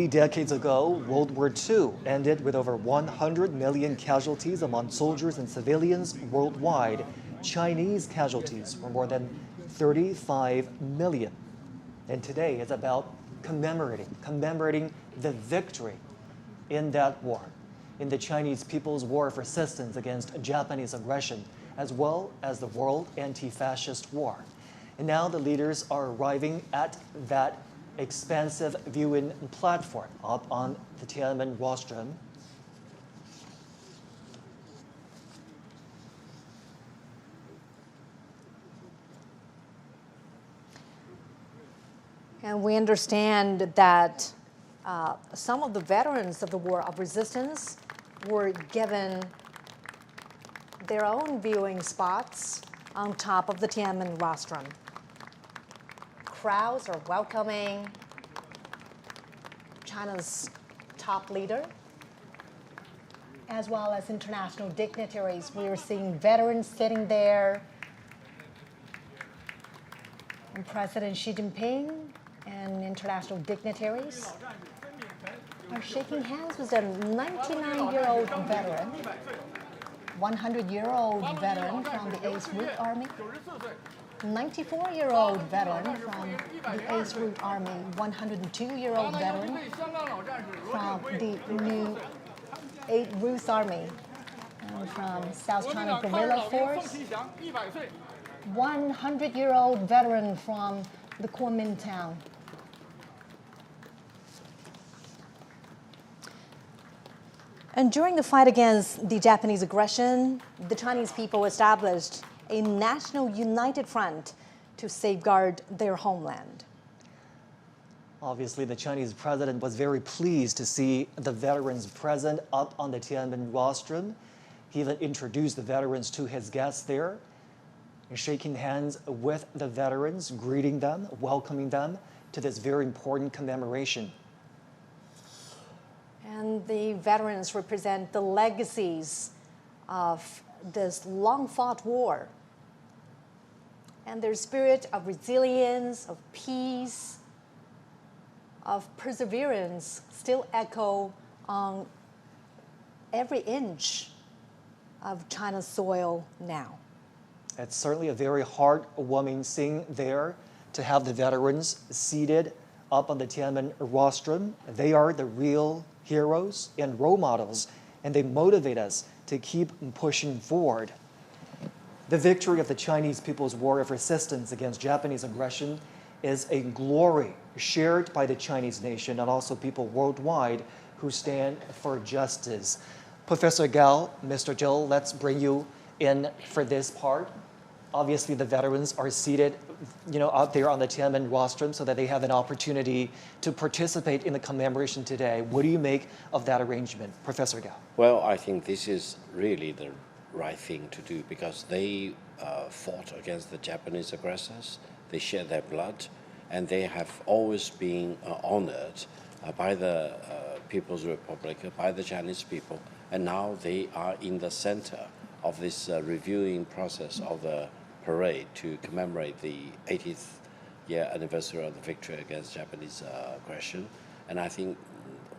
Decades ago, World War II ended with over 100 million casualties among soldiers and civilians worldwide. Chinese casualties were more than 35 million. And today is about commemorating the victory in that war, in the Chinese People's War of Resistance against Japanese aggression, as well as the World Anti-Fascist War. And now the leaders are arriving at that expansive viewing platform up on the Tian'anmen rostrum. And we understand that some of the veterans of the War of Resistance were given their own viewing spots on top of the Tian'anmen rostrum. Crowds are welcoming China's top leader, as well as international dignitaries. We are seeing veterans sitting there, and President Xi Jinping and international dignitaries are shaking hands with a 99-year-old veteran, 100-year-old veteran from the 8th Route Army, 94-year-old veteran from the 8th Route Army, 102-year-old veteran from the new 8th Route Army, and from South China Guerrilla Force, 100-year-old veteran from the Kuomintang. And during the fight against the Japanese aggression, the Chinese people established a national united front to safeguard their homeland. Obviously, the Chinese president was very pleased to see the veterans present up on the Tian'anmen rostrum. He even introduced the veterans to his guests there, and shaking hands with the veterans, greeting them, welcoming them to this very important commemoration. And the veterans represent the legacies of this long-fought war. And their spirit of resilience, of peace, of perseverance still echo on every inch of China's soil now. It's certainly a very heartwarming scene there to have the veterans seated up on the Tian'anmen rostrum. They are the real heroes and role models, and they motivate us to keep pushing forward. The victory of the Chinese People's War of Resistance against Japanese aggression is a glory shared by the Chinese nation and also people worldwide who stand for justice. Professor Gao, Mr. Zhou, let's bring you in for this part. Obviously, the veterans are seated, out there on the Tian'anmen rostrum so that they have an opportunity to participate in the commemoration today. What do you make of that arrangement, Professor Gao? Well, I think this is really the right thing to do because they fought against the Japanese aggressors. They shed their blood, and they have always been honored by the People's Republic, by the Chinese people, and now they are in the center of this reviewing process of the parade to commemorate the 80th year anniversary of the victory against Japanese aggression. And I think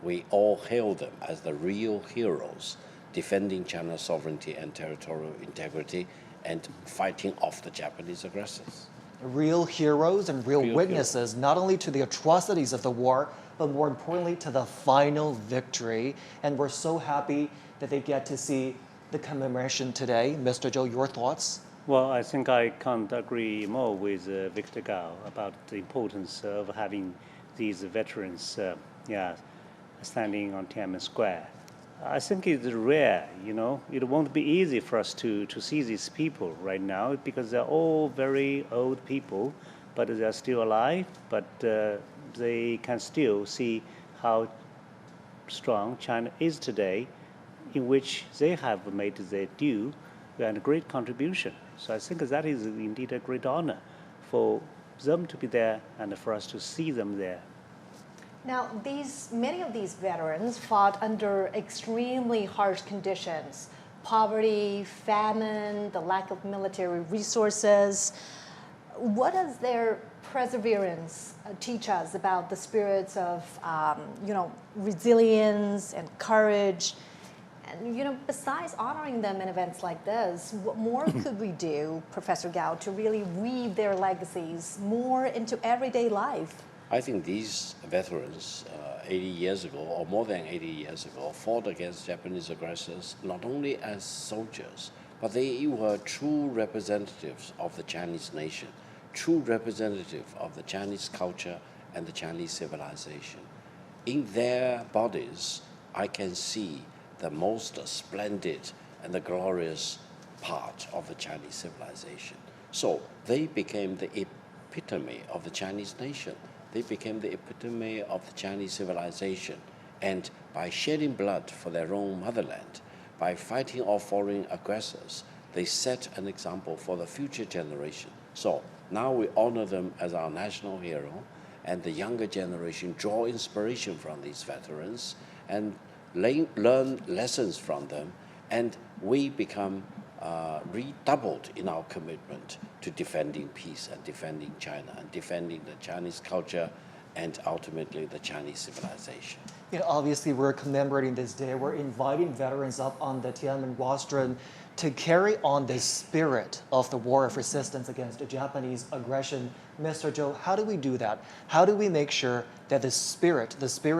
we all hail them as the real heroes, defending China's sovereignty and territorial integrity and fighting off the Japanese aggressors. real heroes and real witnesses, not only to the atrocities of the war, but more importantly to the final victory. And we're so happy that they get to see the commemoration today. Mr. Zhou, your thoughts? Well, I think I can't agree more with Victor Gao about the importance of having these veterans standing on Tian'anmen Square. I think it's rare, It won't be easy for us to see these people right now because they're all very old people, but they're still alive, but they can still see how strong China is today, in which they have made their due and a great contribution. So I think that is indeed a great honor for them to be there and for us to see them there. Now, many of these veterans fought under extremely harsh conditions: poverty, famine, the lack of military resources. What does their perseverance teach us about the spirits of, resilience and courage? And, besides honoring them in events like this, what more could we do, Professor Gao, to really weave their legacies more into everyday life? I think these veterans, 80 years ago, or more than 80 years ago, fought against Japanese aggressors not only as soldiers, but they were true representatives of the Chinese nation, true representative of the Chinese culture and the Chinese civilization. In their bodies, I can see the most splendid and the glorious part of the Chinese civilization. So they became the epitome of the Chinese nation. They became the epitome of the Chinese civilization. And by shedding blood for their own motherland, by fighting off foreign aggressors, they set an example for the future generation. So now we honor them as our national hero, and the younger generation draw inspiration from these veterans and learn lessons from them, and we become redoubled in our commitment to defending peace and defending China and defending the Chinese culture and ultimately the Chinese civilization. Obviously we're commemorating this day. We're inviting veterans up on the Tian'anmen Rostrum to carry on the spirit of the war of resistance against the Japanese aggression. Mr. Zhou, how do we do that? How do we make sure that the spirit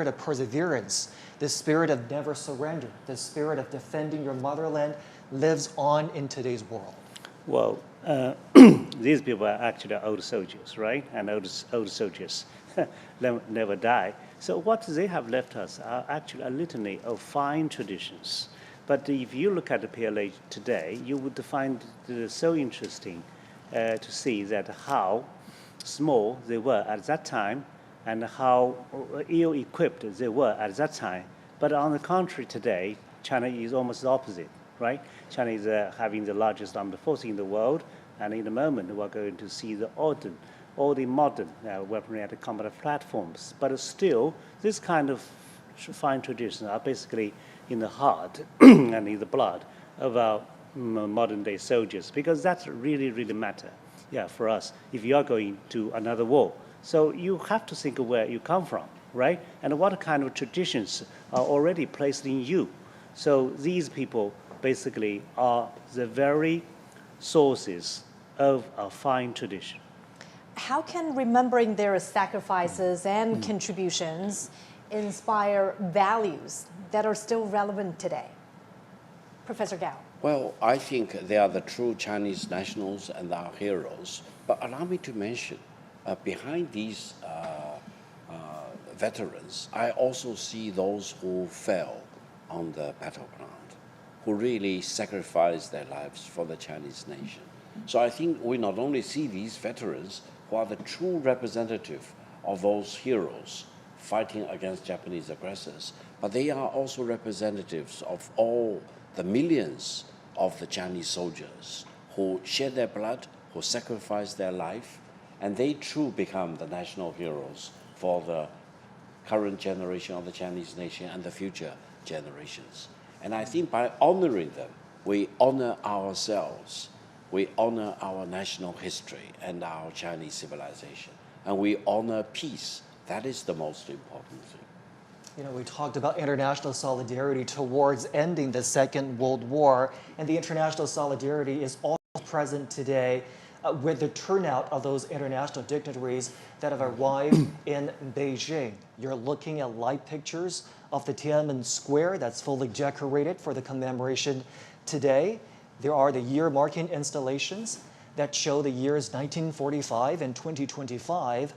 of perseverance, the spirit of never surrender, the spirit of defending your motherland lives on in today's world? Well, these people are actually old soldiers, right? And old soldiers never die. So what they have left us are actually a litany of fine traditions. But if you look at the PLA today, you would find it so interesting to see that how small they were at that time and how ill-equipped they were at that time. But on the contrary, today, China is almost the opposite, right? China is having the largest armed force in the world, and in a moment we're going to see all the modern weaponry and combat platforms. But still, this kind of fine traditions are basically in the heart and in the blood of our modern-day soldiers, because that's really, really matter, for us if you are going to another war. So you have to think of where you come from, right? And what kind of traditions are already placed in you. So these people basically are the very sources of a fine tradition. How can remembering their sacrifices and contributions inspire values that are still relevant today? Professor Gao. Well, I think they are the true Chinese nationals and our heroes. But allow me to mention, behind these veterans, I also see those who fell on the battleground, who really sacrificed their lives for the Chinese nation. So I think we not only see these veterans who are the true representative of those heroes fighting against Japanese aggressors, but they are also representatives of all the millions of the Chinese soldiers who shed their blood, who sacrificed their life, and they too become the national heroes for the current generation of the Chinese nation and the future generations. And I think by honoring them, we honor ourselves, we honor our national history and our Chinese civilization, and we honor peace. That is the most important thing. We talked about international solidarity towards ending the Second World War, and the international solidarity is also present today with the turnout of those international dignitaries that have arrived in Beijing. You're looking at live pictures of the Tian'anmen Square that's fully decorated for the commemoration today. There are the year marking installations that show the years 1945 and 2025.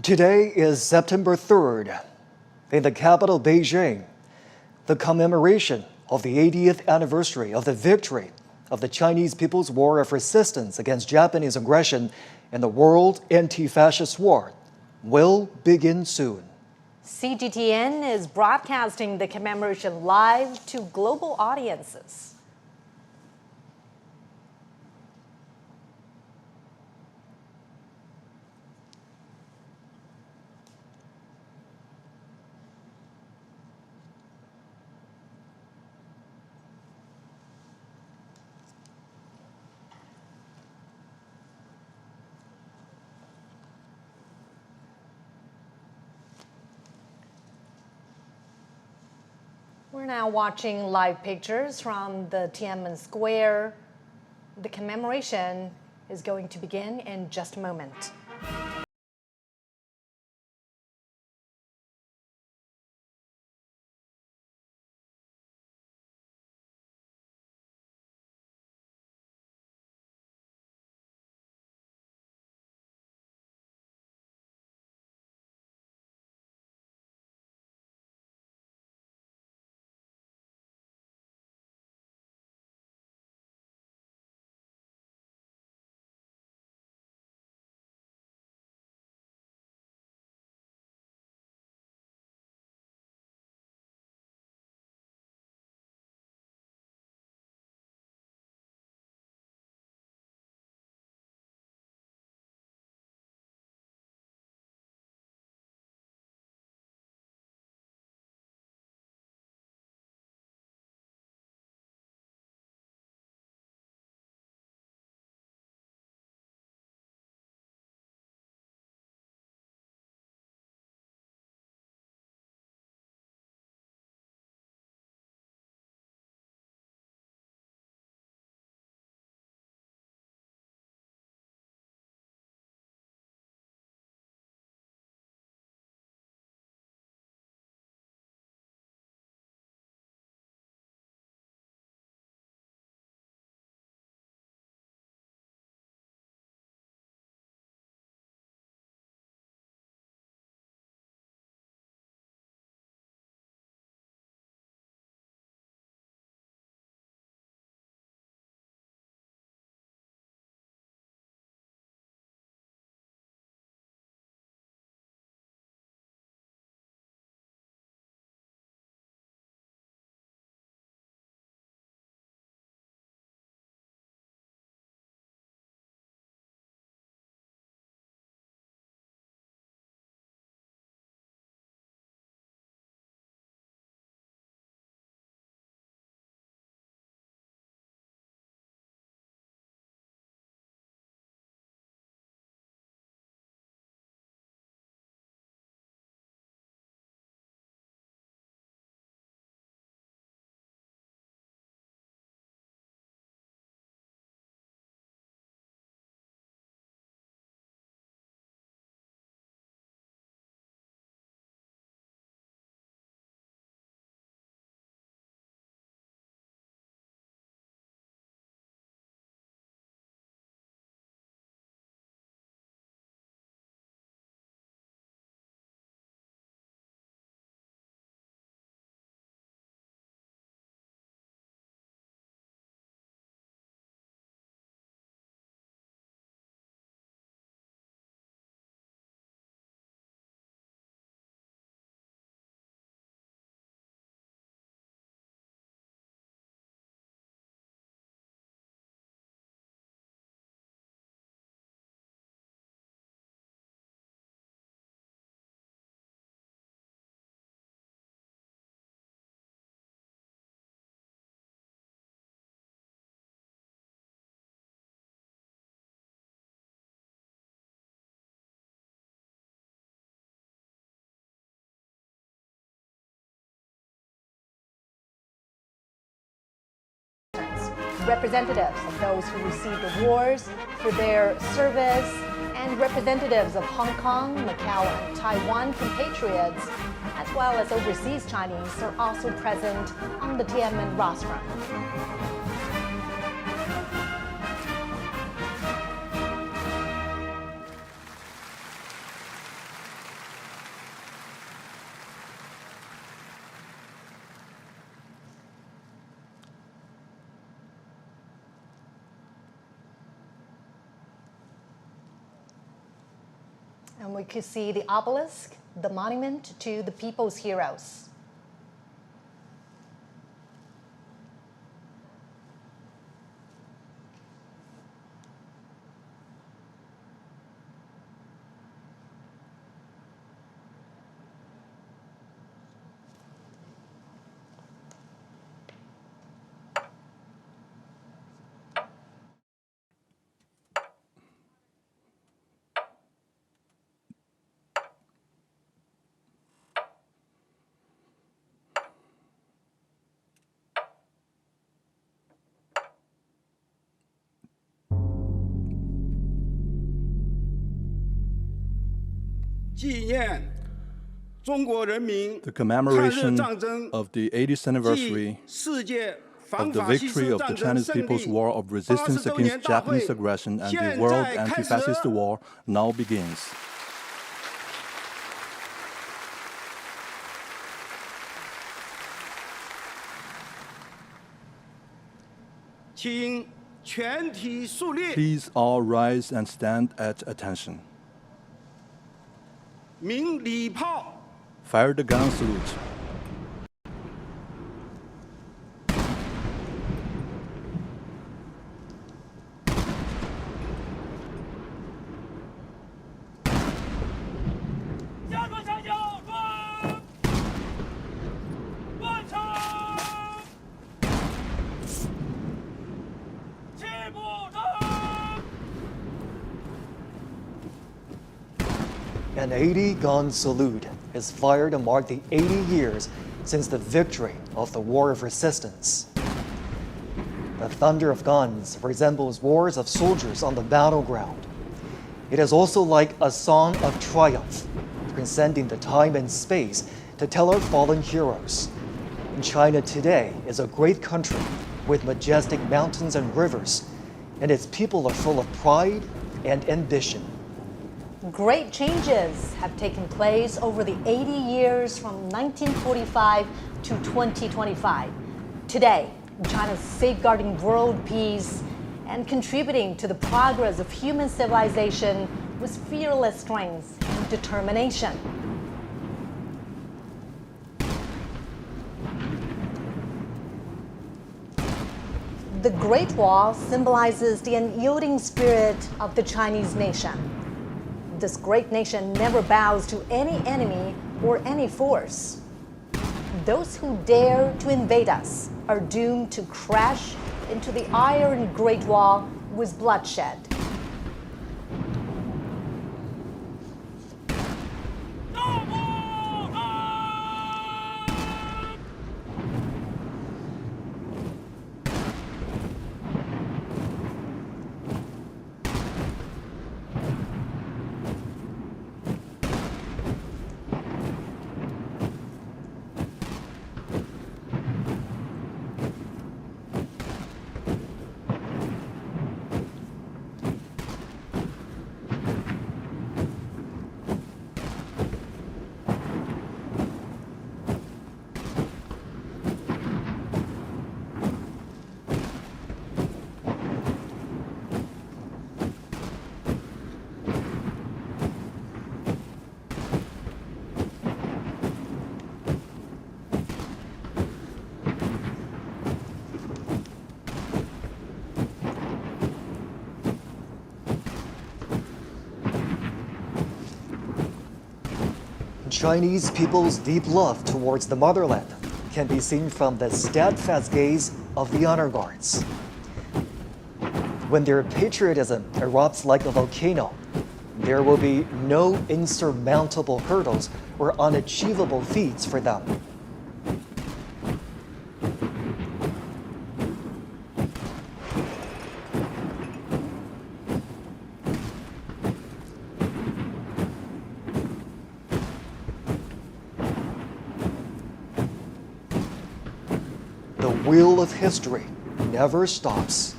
Today is September 3rd. In the capital, Beijing, the commemoration of the 80th anniversary of the victory of the Chinese People's War of Resistance against Japanese aggression in the World Anti-Fascist War will begin soon. CGTN is broadcasting the commemoration live to global audiences. We're now watching live pictures from the Tian'anmen Square. The commemoration is going to begin in just a moment. Representatives of those who received awards for their service and representatives of Hong Kong, Macau, and Taiwan compatriots, as well as overseas Chinese, are also present on the Tian'anmen rostrum. And we could see the obelisk, the monument to the people's heroes. The commemoration of the 80th anniversary of the victory of the Chinese People's War of Resistance against Japanese aggression and the World Anti-Fascist War now begins. Please all rise and stand at attention. Fire the gun salute. An 80-gun salute is fired to mark the 80 years since the victory of the War of Resistance. The thunder of guns resembles roars of soldiers on the battleground. It is also like a song of triumph, transcending the time and space to tell our fallen heroes. China today is a great country with majestic mountains and rivers, and its people are full of pride and ambition. Great changes have taken place over the 80 years from 1945 to 2025. Today, China is safeguarding world peace and contributing to the progress of human civilization with fearless strength and determination. The Great Wall symbolizes the unyielding spirit of the Chinese nation. This great nation never bows to any enemy or any force. Those who dare to invade us are doomed to crash into the Iron Great Wall with bloodshed. Chinese people's deep love towards the motherland can be seen from the steadfast gaze of the honor guards. When their patriotism erupts like a volcano, there will be no insurmountable hurdles or unachievable feats for them. The wheel of history never stops.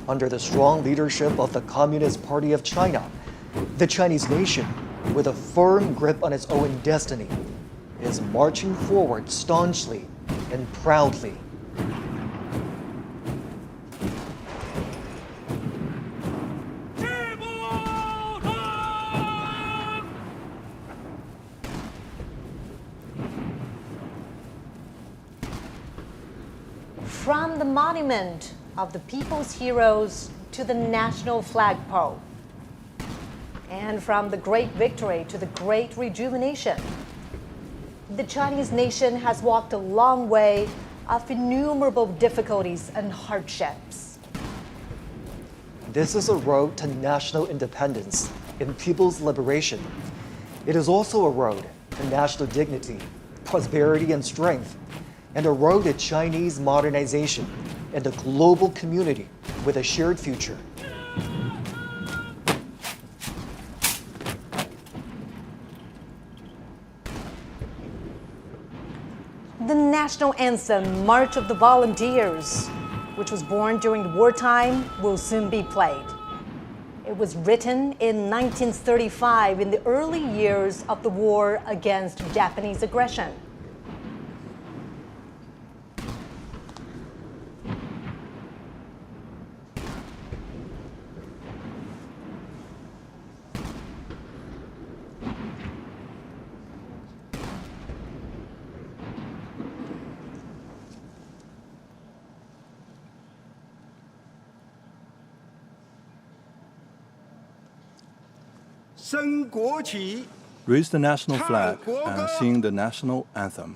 Under the strong leadership of the Communist Party of China, the Chinese nation, with a firm grip on its own destiny, is marching forward staunchly and proudly. From the monument of the people's heroes to the national flagpole, and from the great victory to the great rejuvenation, the Chinese nation has walked a long way of innumerable difficulties and hardships. This is a road to national independence and people's liberation. It is also a road to national dignity, prosperity, and strength, and a road to Chinese modernization and a global community with a shared future. The national anthem, March of the Volunteers, which was born during wartime, will soon be played. It was written in 1935 in the early years of the war against Japanese aggression. Raise the national flag and sing the national anthem.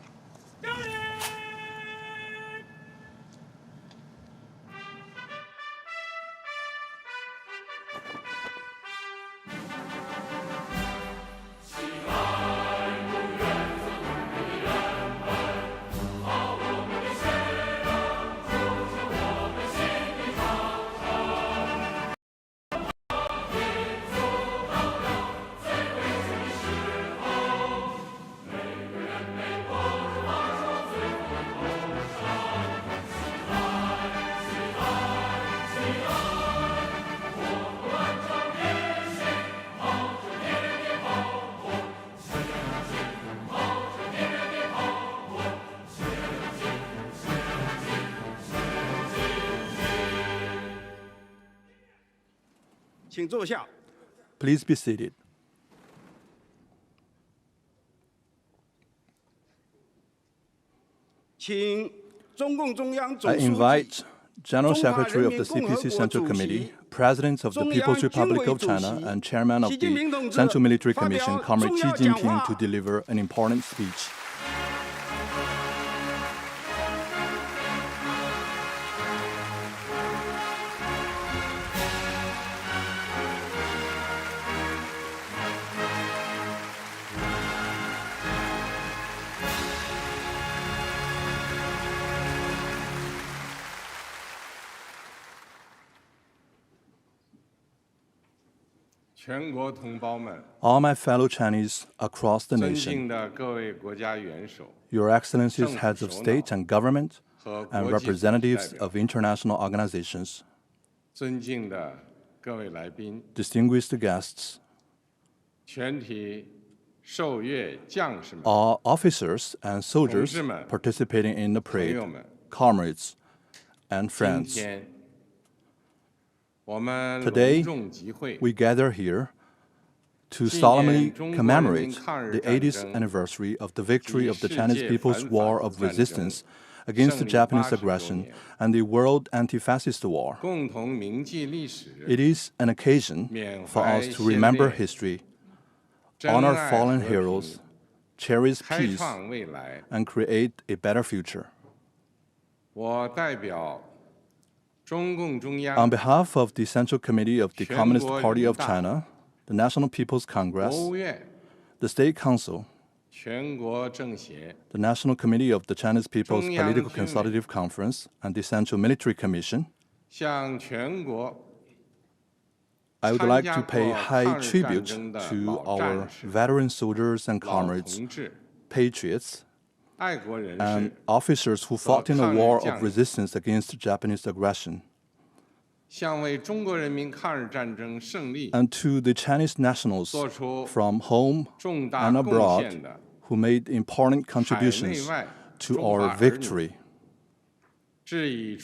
Please be seated. I invite General Secretary of the CPC Central Committee, President of the People's Republic of China, and Chairman of the Central Military Commission, Comrade Xi Jinping, to deliver an important speech. All my fellow Chinese across the nation, Your Excellencies, heads of state and government, and representatives of international organizations, distinguished guests, all officers and soldiers participating in the parade, comrades and friends. Today, we gather here to solemnly commemorate the 80th anniversary of the victory of the Chinese People's War of Resistance against the Japanese aggression and the World Anti-Fascist War. It is an occasion for us to remember history, honor fallen heroes, cherish peace, and create a better future. On behalf of the Central Committee of the Communist Party of China, the National People's Congress, the State Council, the National Committee of the Chinese People's Political Consultative Conference, and the Central Military Commission, I would like to pay high tribute to our veteran soldiers and comrades, patriots, and officers who fought in a war of resistance against Japanese aggression, and to the Chinese nationals from home and abroad who made important contributions to our victory. I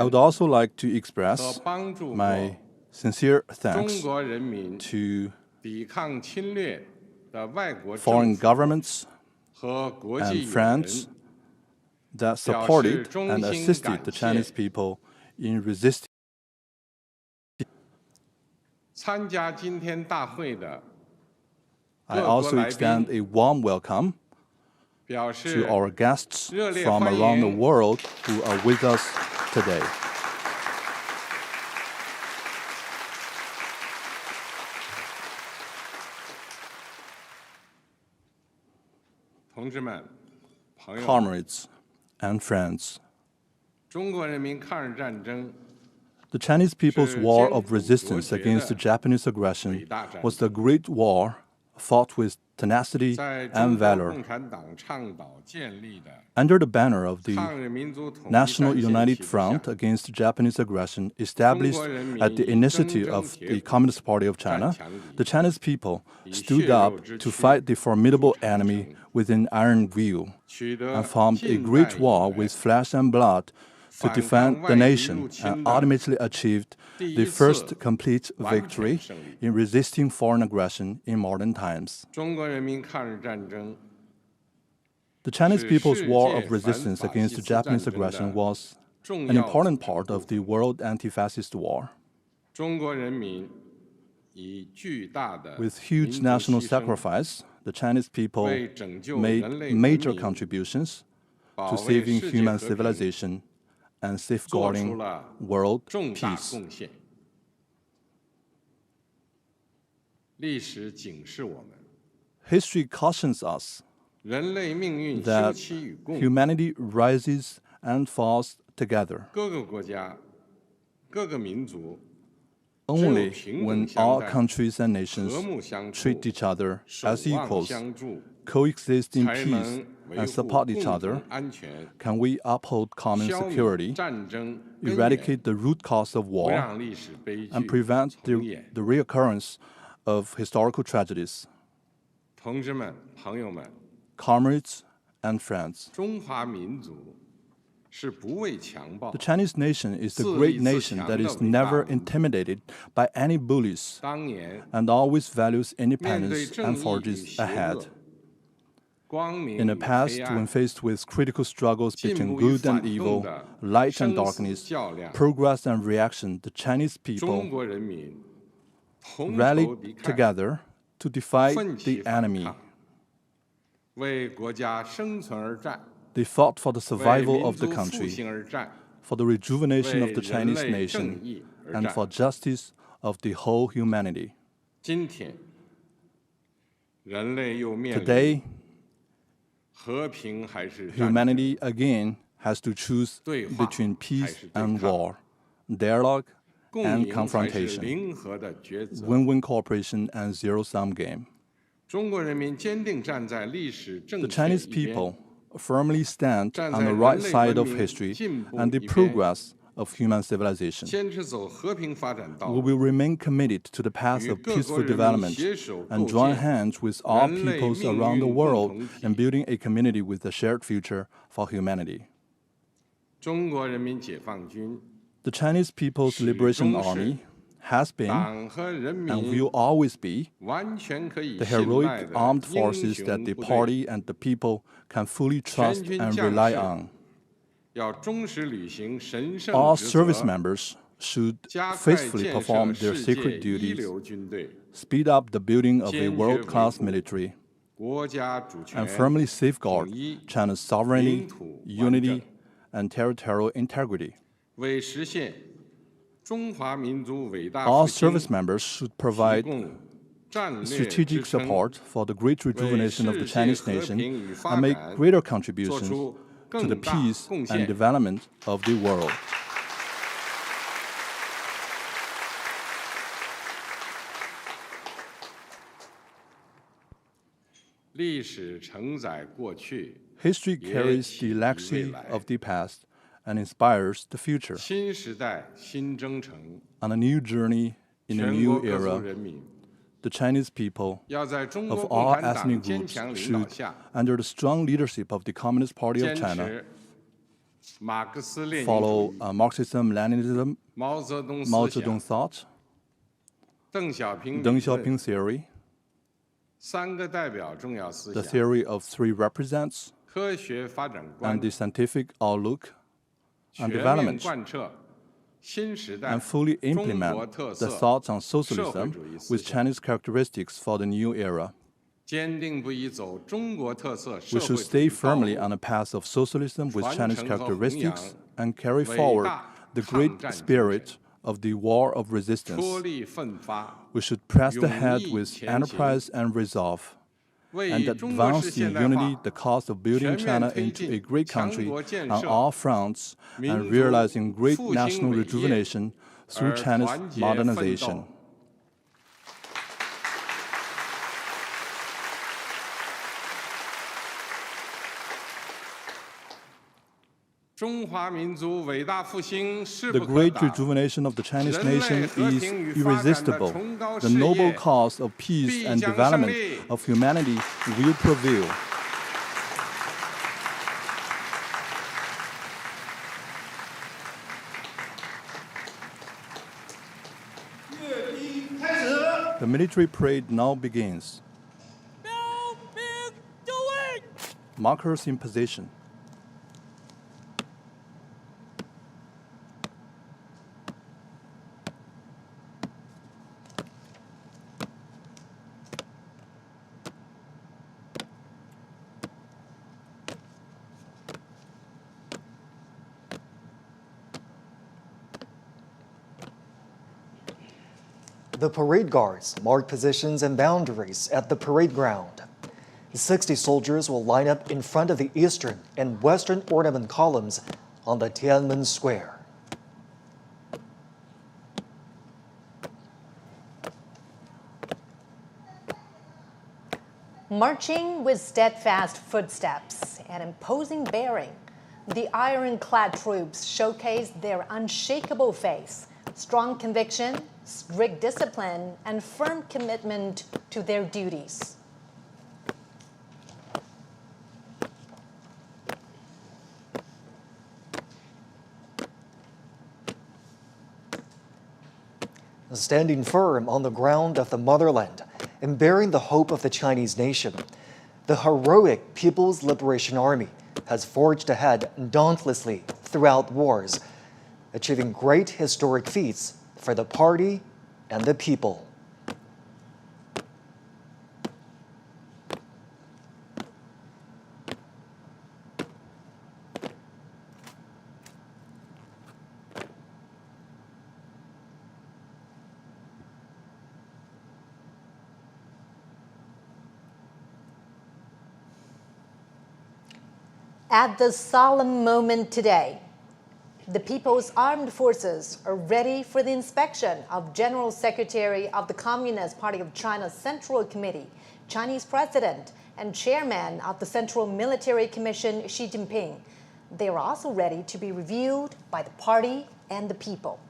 would also like to express my sincere thanks to foreign governments and friends that supported and assisted the Chinese people in resisting. 参加今天大会的 I also extend a warm welcome 表 to 示 our guests 热烈 from 欢 around the 迎 world who are with us today. 同志们、朋友们， Comrades and friends, 中国人民抗日战争 the Chinese people's war of resistance against the Japanese aggression was the Great War fought with tenacity 在 and 中国 valor 共产党倡导建立的 under the banner of the 抗日民族统一 National 战线 United 旗帜 Front 下 against Japanese aggression established at the initiative of the Communist Party of China, the Chinese people stood up to fight the formidable enemy with an iron will 取得 and formed a 近 great 代以 war 来 with flesh and blood to defend the nation and ultimately achieved the first complete victory in resisting foreign aggression in modern times. 中国人民抗日战争 The Chinese people's 世 war 界 of resistance 反法 against 西 the 斯战 Japanese 争的 aggression was 重 an 要 important 组成 part 部 of 分 the World Anti-Fascist War. 中国人民以巨大的 With 民 huge 族 national 牺牲 sacrifice, the Chinese people 为拯救 made 人类 major 文明 contributions 保 to 卫 saving 世界 human 和平 civilization and 做 safeguarding 出了 world 重大 peace. 贡献。历史警示我们， History cautions us 人类命运休 that 戚与共。 humanity rises and falls together 各个国家、各个民族 only 只有平等 when 相 all 待 countries and nations 和睦相处 treat each other 守 as 望 equals, 相助， coexist in 才 peace, 能维 and 护 support 共 each 同 other, 安全， can we uphold common 消灭 security, 战争根源， eradicate the root cause of 不 war, 让历史悲 and 剧 prevent 重演。 the reoccurrence of historical tragedies. 同志们、朋友们， Comrades and friends, 中华民族是不畏强暴 the，Chinese nation is the 自 great 立自 nation 强 that 的 is 伟大 never 民族。 intimidated by any bullies 当年 and always values 面对 independence 正 and 义与 forges 邪 ahead. 恶，光明 In the 与 past, 黑 when 暗， faced with critical struggles 进 between 步与 good and 反动 evil, 的 light and 生死 darkness, 较量， progress and reaction, the Chinese 中 people 国人民同仇 rallied 敌忾， together to defy 奋起 the 反 enemy. 抗，为国家生存而战， They fought for the 为 survival 民 of the 族复 country, 兴而战， for the rejuvenation of 为 the 人 Chinese 类正 nation, 义而 and 战。 for justice of the whole humanity. 今天，人类又面临 Today, 和平还是战争 humanity again has to choose 对话 between 还 peace 是对 and 抗 war, dialogue 共 and 赢才是 confrontation, 零和的抉择。 win-win cooperation and zero-sum game. 中国人民坚定站在历史正 The 确 Chinese 一边， people firmly stand 站 on 在 the right 人类 side 文 of 明 history 进步 and the 一边， progress of human civilization. 坚持走和平发展道 We 路， will remain committed to the path 与 of 各国 peaceful 人民 development 携手 and 构 join 建 hands with all 人类 peoples 命 around the 运共 world 同体。 in building a community with a shared future for humanity. 中国人民解放军 The Chinese People's Liberation Army has been 党和人 and 民 will always be 完全可以 the 信赖 heroic 的 armed 英 forces 雄 that the 部队， party and the people can fully trust 全军 and 将 rely 士 on. 要忠实履行神圣 All 职 service 责， members should 加快 faithfully 建设 perform their 世界 sacred 一 duties, 流军队， speed up the building of a 坚决 world-class 维护 military, 国家主权 and firmly safeguard 统一 China's sovereignty, 领土完整， unity, and territorial integrity. 为实现中华民族伟大 All 复兴 service members should 提 provide 供战略支 strategic 撑， support for the great rejuvenation of the 为世界 Chinese 和 nation 平与发 and make 展 greater 做 contributions 出 to the 更大 peace 贡 and 献。 development of the world. 历史承载过去， History 也 carries 启 the 迪未 legacy 来。 of the past and inspires the future. 新时代新征程， On a new journey in a 全 new 国各族 era, 人民 the Chinese people 要在中 of 国共 all 产党 ethnic 坚 groups 强领导 should, 下， under the strong leadership of the Communist Party of 坚 China, 持马克思列宁 follow 主义、 Marxism, Leninism, 毛泽东 Mao 思 Zedong 想、 thought, 邓小平 Deng 理论 Xiaoping theory, The theory of three represents, and the scientific outlook and development, and fully implement the thoughts on socialism with Chinese characteristics for the new era. We should stay firmly on the path of socialism with Chinese characteristics and carry forward the great spirit of the war of resistance. We should press ahead with enterprise and resolve, and advance in unity the cause of building China into a great country on all fronts and realizing great national rejuvenation through China's modernization. The great rejuvenation of the Chinese nation is irresistible. The noble cause of peace and development of humanity will prevail. The military parade now begins. Markers in position. The parade guards mark positions and boundaries at the parade ground. 60 soldiers will line up in front of the eastern and western ornament columns on the Tian'anmen Square. Marching with steadfast footsteps and imposing bearing, the ironclad troops showcase their unshakable faith, strong conviction, strict discipline, and firm commitment to their duties. Standing firm on the ground of the motherland and bearing the hope of the Chinese nation, the heroic People's Liberation Army has forged ahead dauntlessly throughout wars, achieving great historic feats for the party and the people. At this solemn moment today, the People's Armed Forces are ready for the inspection of General Secretary of the Communist Party of China's Central Committee, Chinese President and Chairman of the Central Military Commission, Xi Jinping. They are also ready to be reviewed by the party and the people.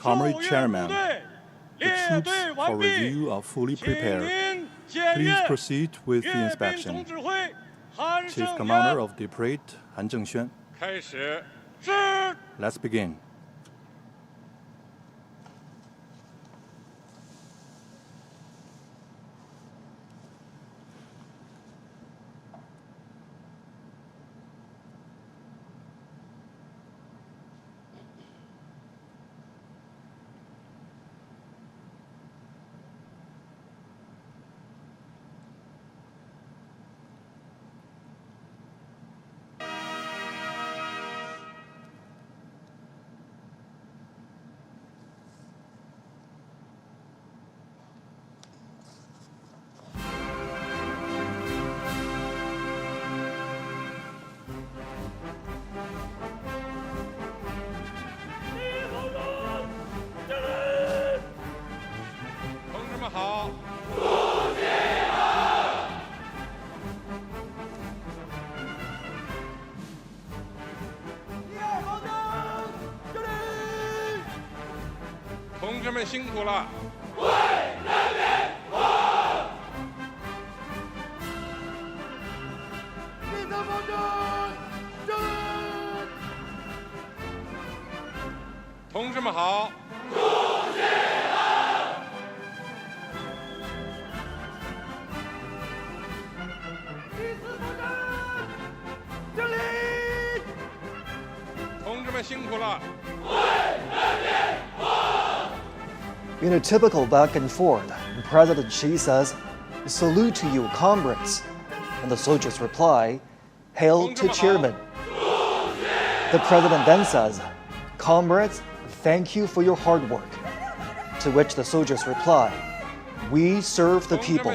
Comrade Chairman, the troops for review are fully prepared. Please proceed with the inspection. Chief Commander of the Parade, Han Zhengxuan. Let's begin. In a typical back and forth, President Xi says, "Salute to you, comrades." And the soldiers reply, "Hail to Chairman." The president then says, "Comrades, thank you for your hard work." To which the soldiers reply, "We serve the people."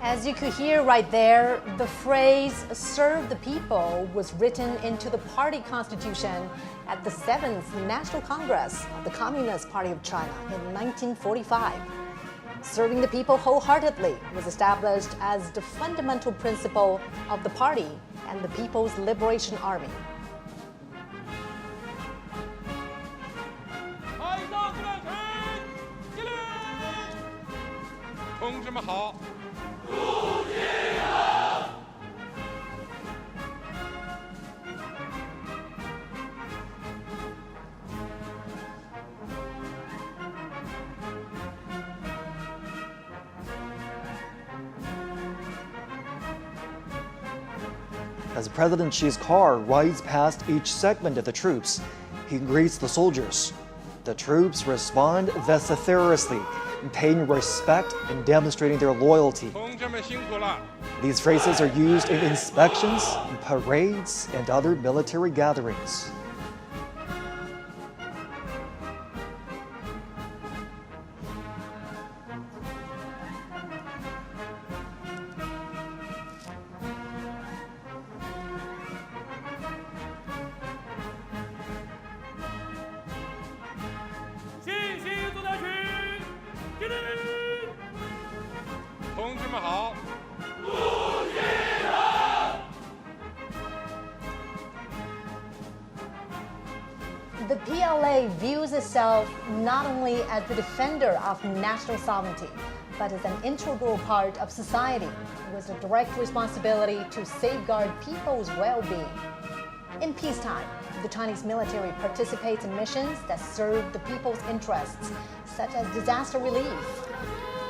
As you could hear right there, the phrase "serve the people" was written into the party constitution at the 7th National Congress of the Communist Party of China in 1945. Serving the people wholeheartedly was established as the fundamental principle of the party and the People's Liberation Army. As President Xi's car rides past each segment of the troops, he greets the soldiers. The troops respond vociferously, paying respect and demonstrating their loyalty. These phrases are used in inspections, parades, and other military gatherings. The PLA views itself not only as the defender of national sovereignty, but as an integral part of society with a direct responsibility to safeguard people's well-being. In peacetime, the Chinese military participates in missions that serve the people's interests, such as disaster relief.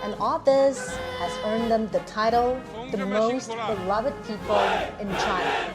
And all this has earned them the title, the most beloved people in China.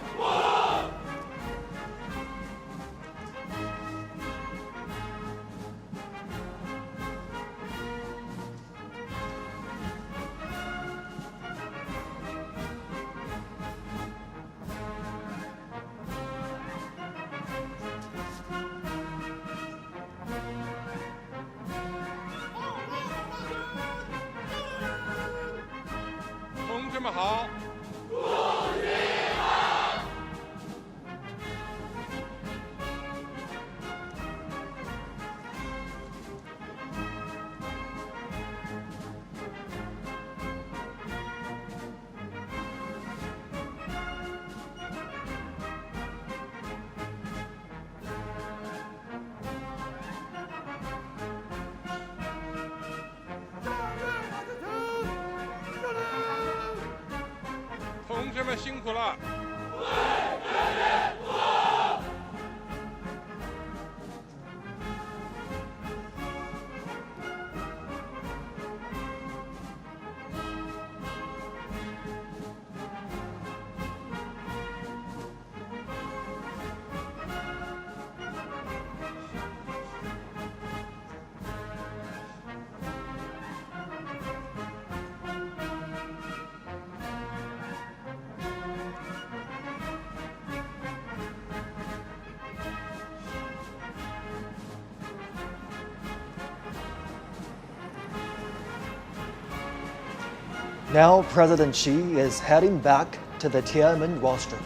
Now President Xi is heading back to the Tian'anmen rostrum.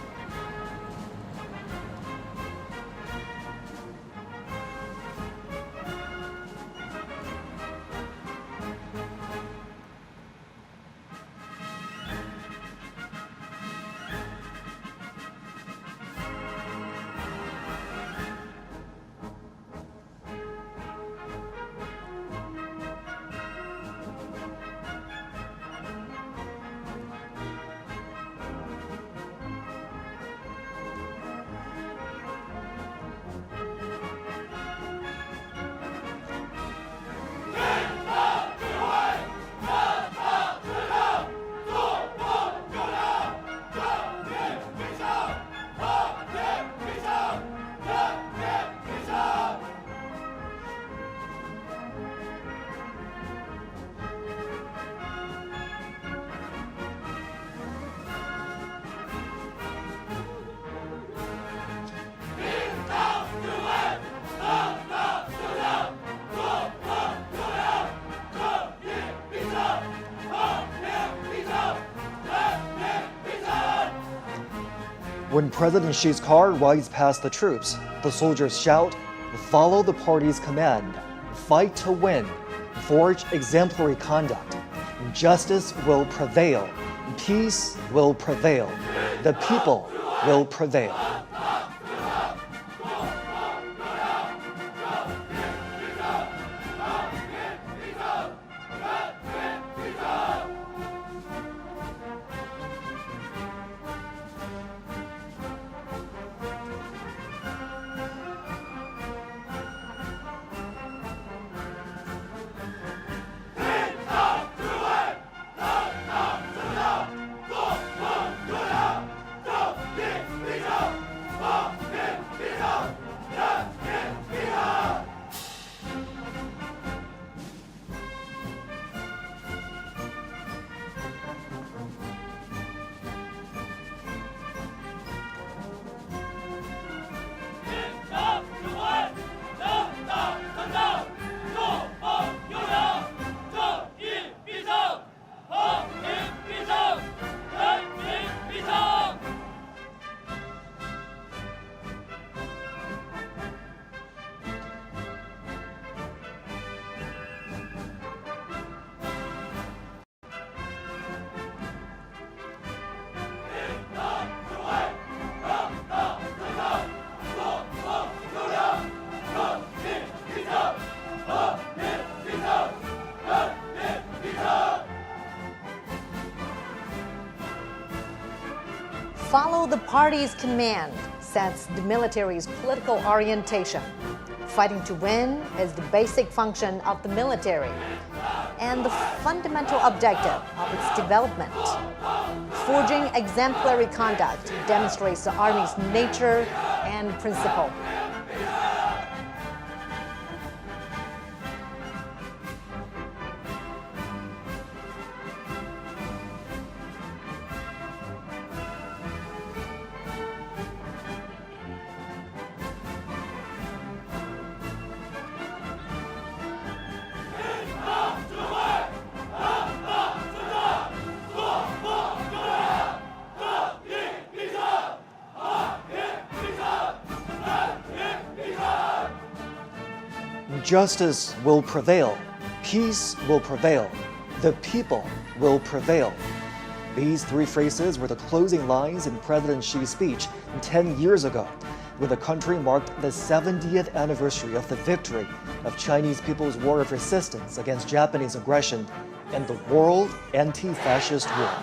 When President Xi's car rides past the troops, the soldiers shout, "Follow the party's command, fight to win, forge exemplary conduct. Justice will prevail, peace will prevail, the people will prevail." Follow the party's command sets the military's political orientation. Fighting to win is the basic function of the military and the fundamental objective of its development. Forging exemplary conduct demonstrates the Army's nature and principle. Justice will prevail, peace will prevail, the people will prevail. These three phrases were the closing lines in President Xi's speech 10 years ago, when the country marked the 70th anniversary of the victory of Chinese People's War of Resistance against Japanese aggression and the World Anti-Fascist War.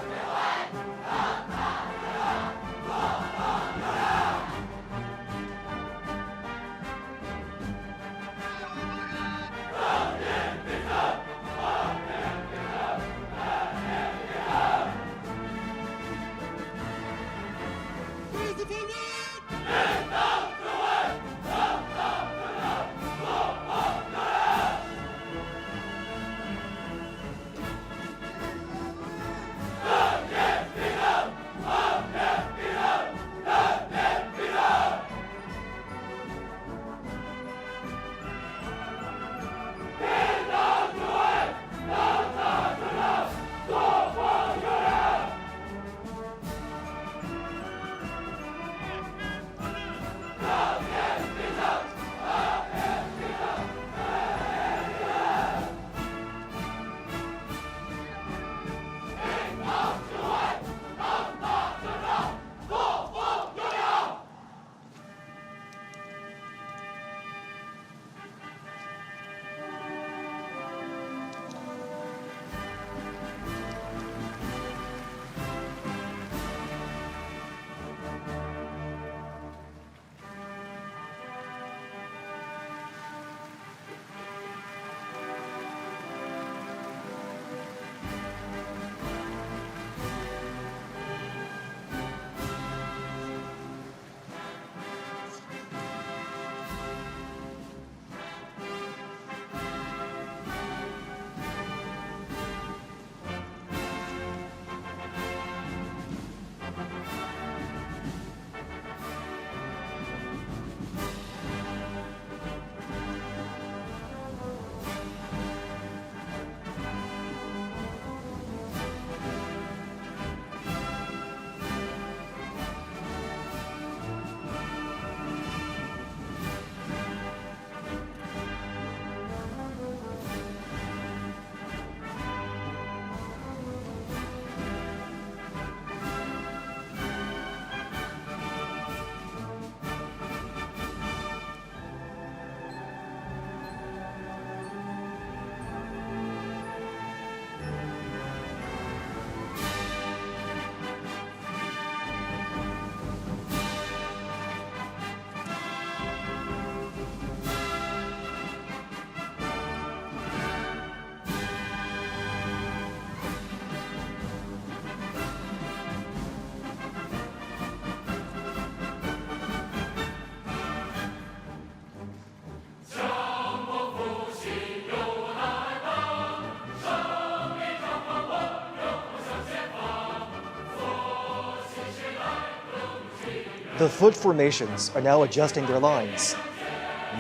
The foot formations are now adjusting their lines.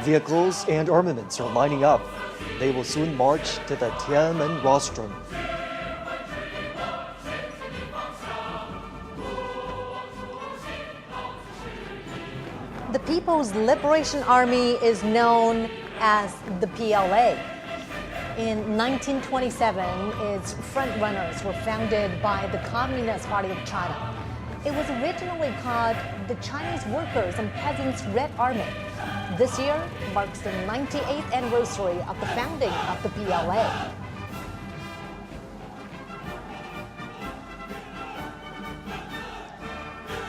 Vehicles and armaments are lining up. They will soon march to the Tian'anmen rostrum. The People's Liberation Army is known as the PLA. In 1927, its frontrunners were founded by the Communist Party of China. It was originally called the Chinese Workers and Peasants Red Army. This year marks the 98th anniversary of the founding of the PLA.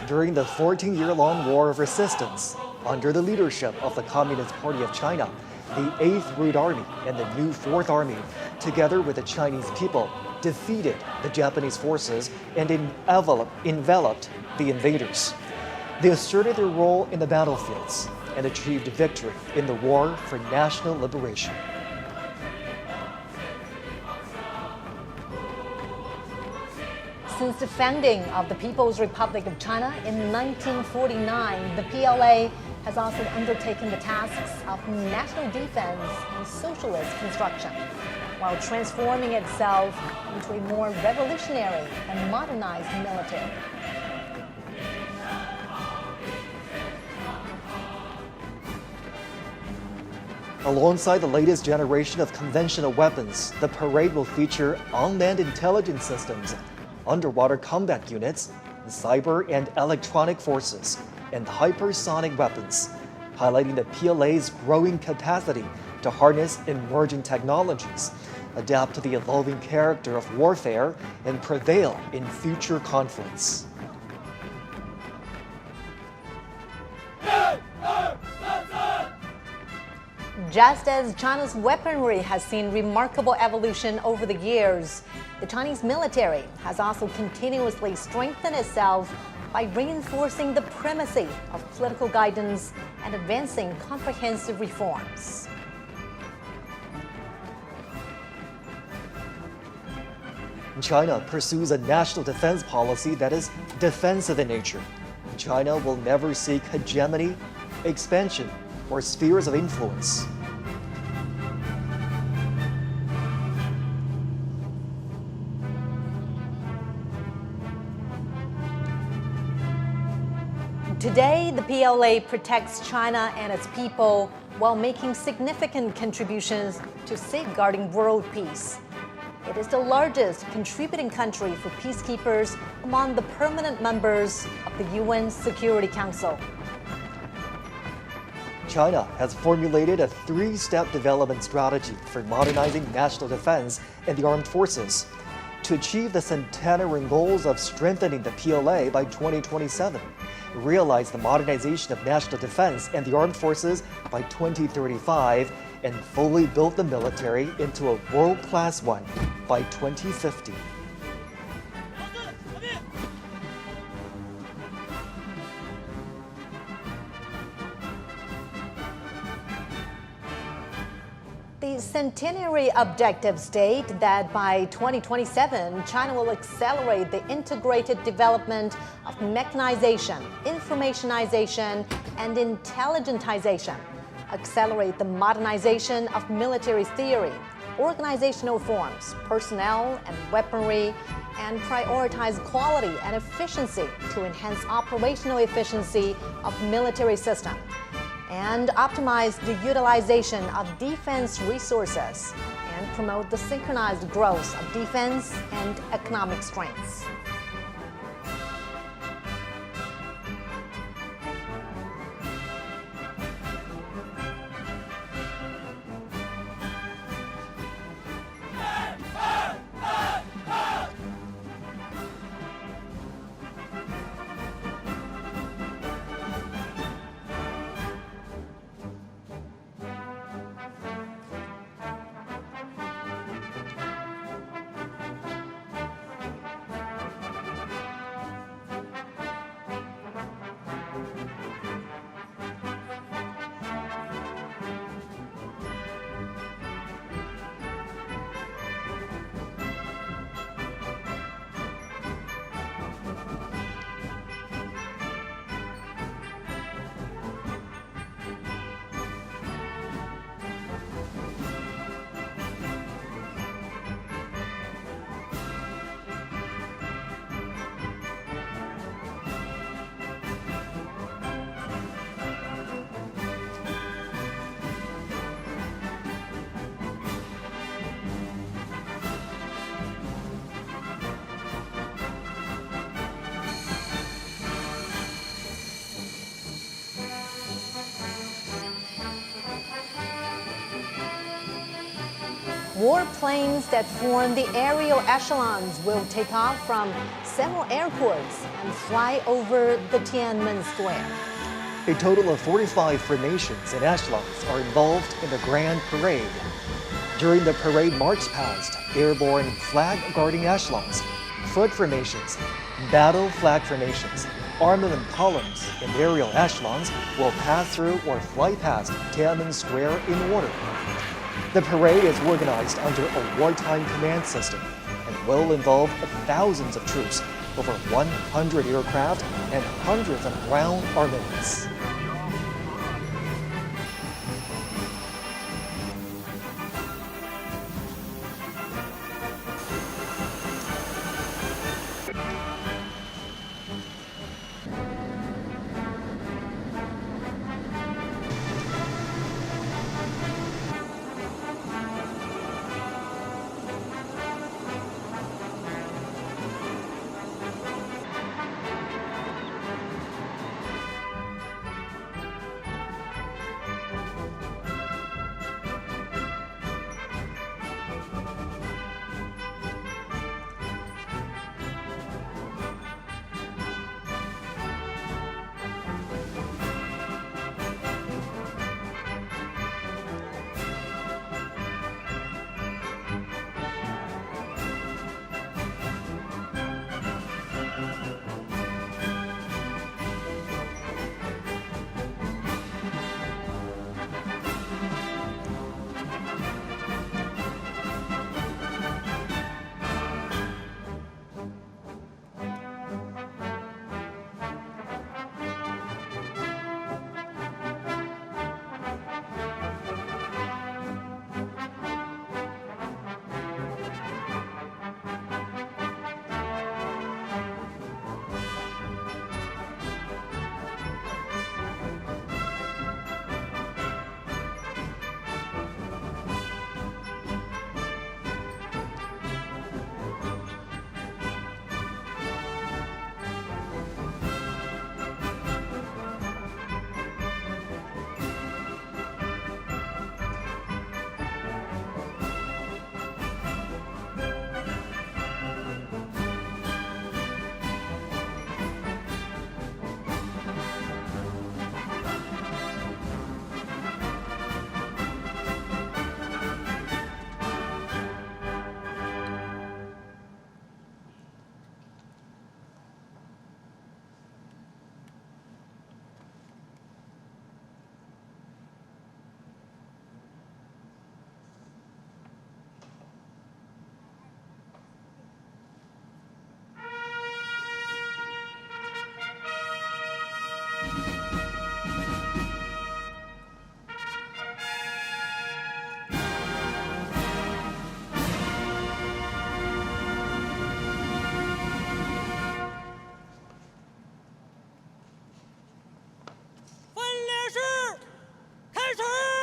During the 14-year-long War of Resistance, under the leadership of the Communist Party of China, the 8th Route Army and the new 4th Army, together with the Chinese people, defeated the Japanese forces and enveloped the invaders. They asserted their role in the battlefields and achieved victory in the war for national liberation. Since the founding of the People's Republic of China in 1949, the PLA has also undertaken the tasks of national defense and socialist construction, while transforming itself into a more revolutionary and modernized military. Alongside the latest generation of conventional weapons, the parade will feature unmanned intelligence systems, underwater combat units, cyber and electronic forces, and hypersonic weapons, highlighting the PLA's growing capacity to harness emerging technologies, adapt to the evolving character of warfare, and prevail in future conflicts. Just as China's weaponry has seen remarkable evolution over the years, the Chinese military has also continuously strengthened itself by reinforcing the primacy of political guidance and advancing comprehensive reforms. China pursues a national defense policy that is defensive in nature. China will never seek hegemony, expansion, or spheres of influence. Today, the PLA protects China and its people while making significant contributions to safeguarding world peace. It is the largest contributing country for peacekeepers among the permanent members of the UN Security Council. China has formulated a 3-step development strategy for modernizing national defense and the armed forces to achieve the centenarian goals of strengthening the PLA by 2027, realize the modernization of national defense and the armed forces by 2035, and fully build the military into a world-class one by 2050. The centenary objectives state that by 2027, China will accelerate the integrated development of mechanization, informationization, and intelligentization, accelerate the modernization of military theory, organizational forms, personnel and weaponry, and prioritize quality and efficiency to enhance operational efficiency of military system, and optimize the utilization of defense resources and promote the synchronized growth of defense and economic strengths. Warplanes that form the aerial echelons will take off from several airports and fly over the Tian'anmen Square. A total of 45 formations and echelons are involved in the Grand Parade. During the parade march past, airborne flag-guarding echelons, foot formations, battle flag formations, armament columns, and aerial echelons will pass through or fly past Tian'anmen Square in order. The parade is organized under a wartime command system and will involve thousands of troops, over 100 aircraft, and hundreds of ground armaments.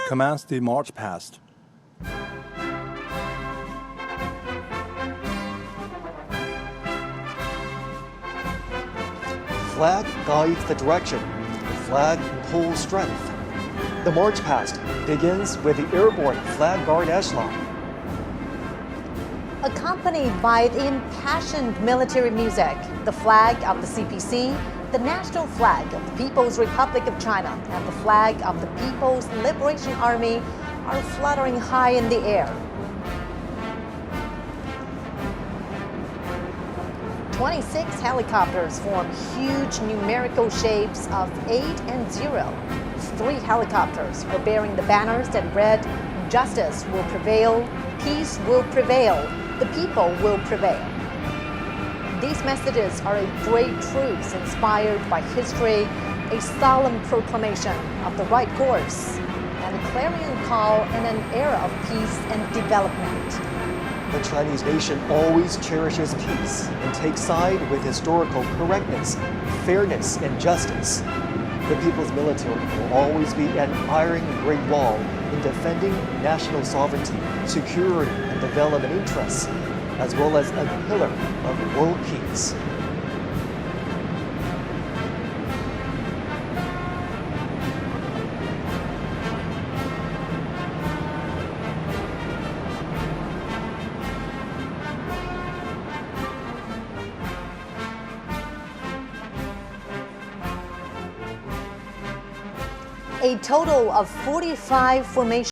Commence the march past. Flag guides the direction. The flag pulls strength. The march past begins with the airborne flag guard echelon. Accompanied by the impassioned military music, the flag of the CPC, the national flag of the People's Republic of China, and the flag of the People's Liberation Army are fluttering high in the air. 26 helicopters form huge numerical shapes of 8 and 0. 3 helicopters are bearing the banners that read, "Justice will prevail, peace will prevail, the people will prevail." These messages are a great truth inspired by history, a solemn proclamation of the right course, and a clarion call in an era of peace and development. The Chinese nation always cherishes peace and takes side with historical correctness, fairness, and justice. The People's Military will always be an iron great wall in defending national sovereignty, security, and development interests, as well as a pillar of world peace. a total of 45 formations.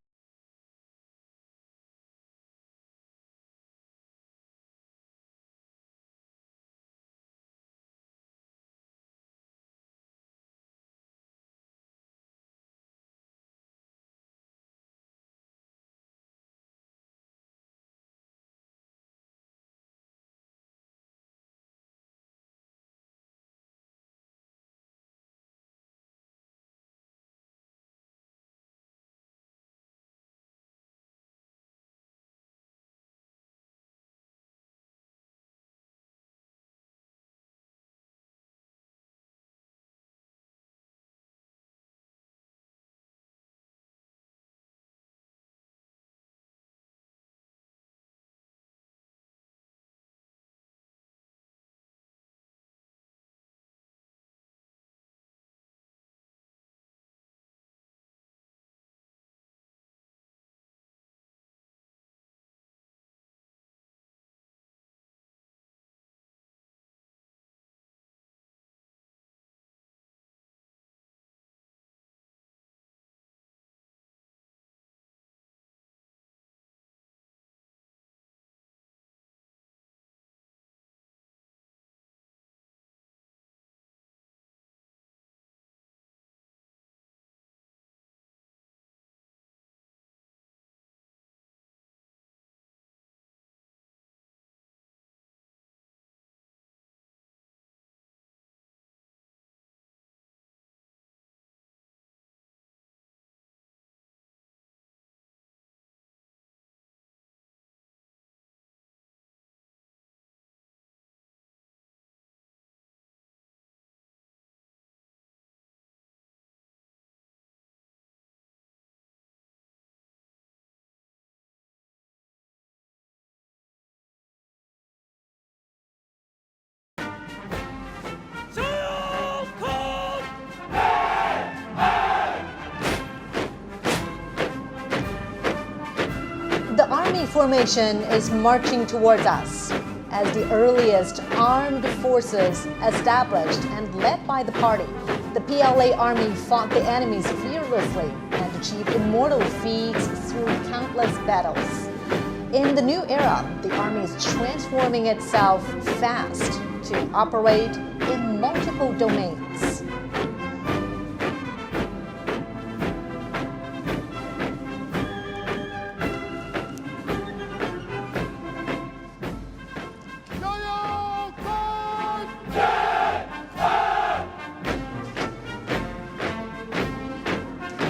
The army formation is marching towards us as the earliest armed forces established and led by the party. The PLA army fought the enemies fearlessly and achieved immortal feats through countless battles. In the new era, the army is transforming itself fast to operate in multiple domains.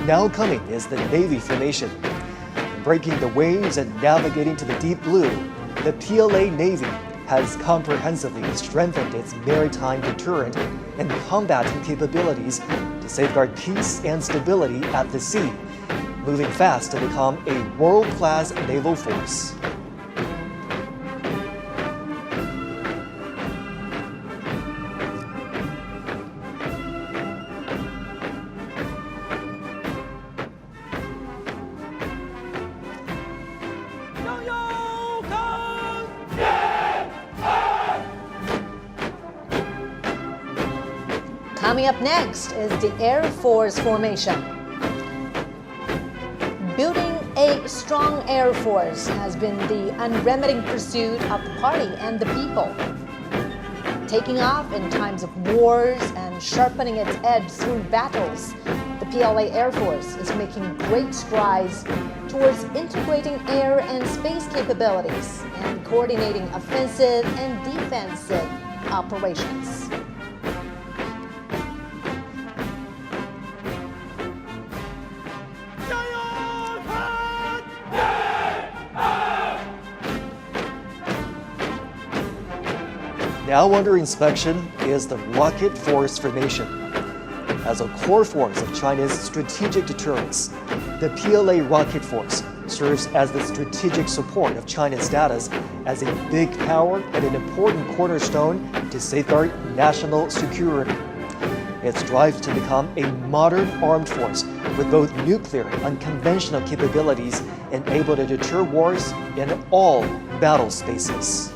Now coming is the Navy formation. Breaking the waves and navigating to the deep blue, the PLA Navy has comprehensively strengthened its maritime deterrent and combating capabilities to safeguard peace and stability at the sea, moving fast to become a world-class naval force. Coming up next is the Air Force formation. Building a strong Air Force has been the unremitting pursuit of the party and the people. Taking off in times of wars and sharpening its edge through battles, the PLA Air Force is making great strides towards integrating air and space capabilities and coordinating offensive and defensive operations. Now under inspection is the Rocket Force formation. As a core force of China's strategic deterrence, the PLA Rocket Force serves as the strategic support of China's status as a big power and an important cornerstone to safeguard national security. It strives to become a modern armed force with both nuclear and conventional capabilities and able to deter wars in all battle spaces.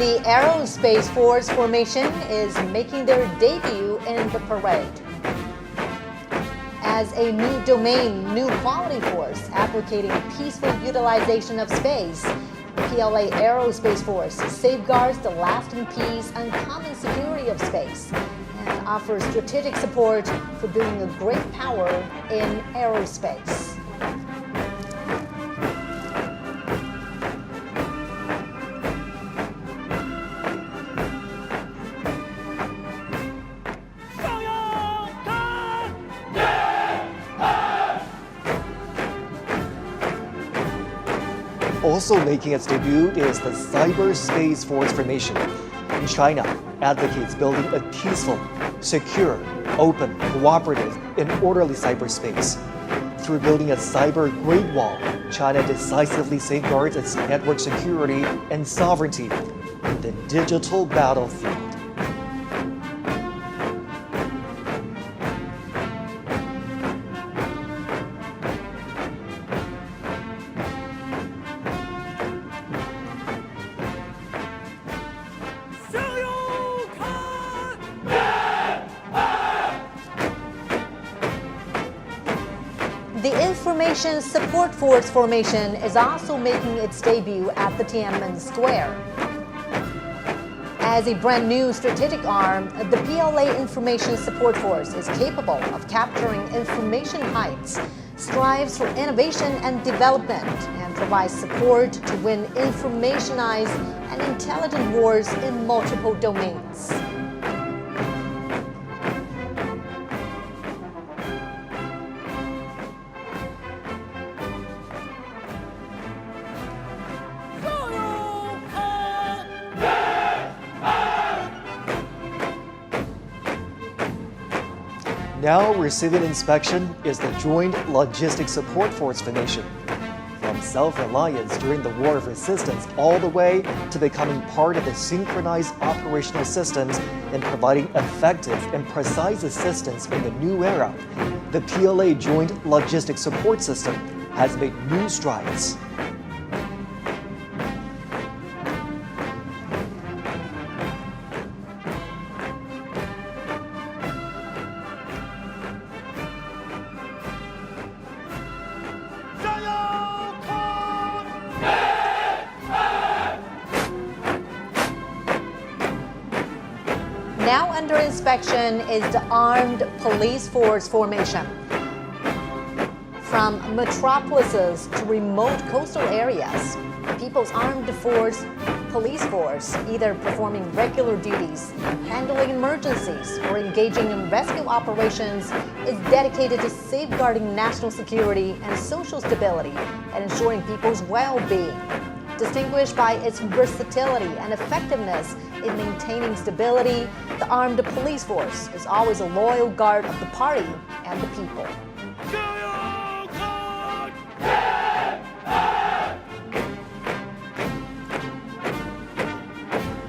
The Aerospace Force Formation is making their debut in the parade. As a new domain, new quality force advocating peaceful utilization of space, PLA Aerospace Force safeguards the lasting peace and common security of space and offers strategic support for building a great power in aerospace. Also making its debut is the Cyberspace Force Formation. China advocates building a peaceful, secure, open, cooperative, and orderly cyberspace. Through building a cyber Great Wall, China decisively safeguards its network security and sovereignty in the digital battlefield. The Information Support Force Formation is also making its debut at the Tian'anmen Square. As a brand new strategic arm, the PLA Information Support Force is capable of capturing information heights, strives for innovation and development, and provides support to win informationized and intelligent wars in multiple domains. Now receiving inspection is the Joint Logistics Support Force Formation. From self-reliance during the War of Resistance all the way to becoming part of the synchronized operational systems and providing effective and precise assistance in the new era, the PLA Joint Logistics Support System has made new strides. Now under inspection is the Armed Police Force Formation. From metropolises to remote coastal areas, People's Armed Police Force, either performing regular duties, handling emergencies, or engaging in rescue operations, is dedicated to safeguarding national security and social stability and ensuring people's well-being. Distinguished by its versatility and effectiveness in maintaining stability, the Armed Police Force is always a loyal guard of the party and the people.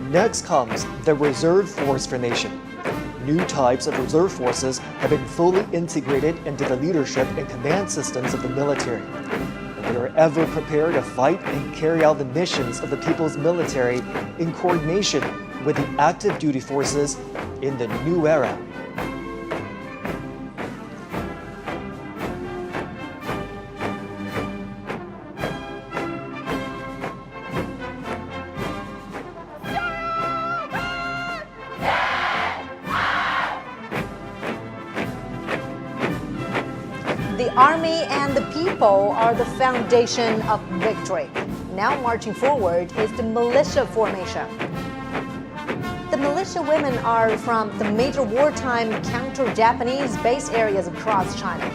Next comes the Reserve Force Formation. New types of reserve forces have been fully integrated into the leadership and command systems of the military. They are ever prepared to fight and carry out the missions of the people's military in coordination with the active duty forces in the new era. The army and the people are the foundation of victory. Now marching forward is the militia formation. The militia women are from the major wartime counter-Japanese base areas across China.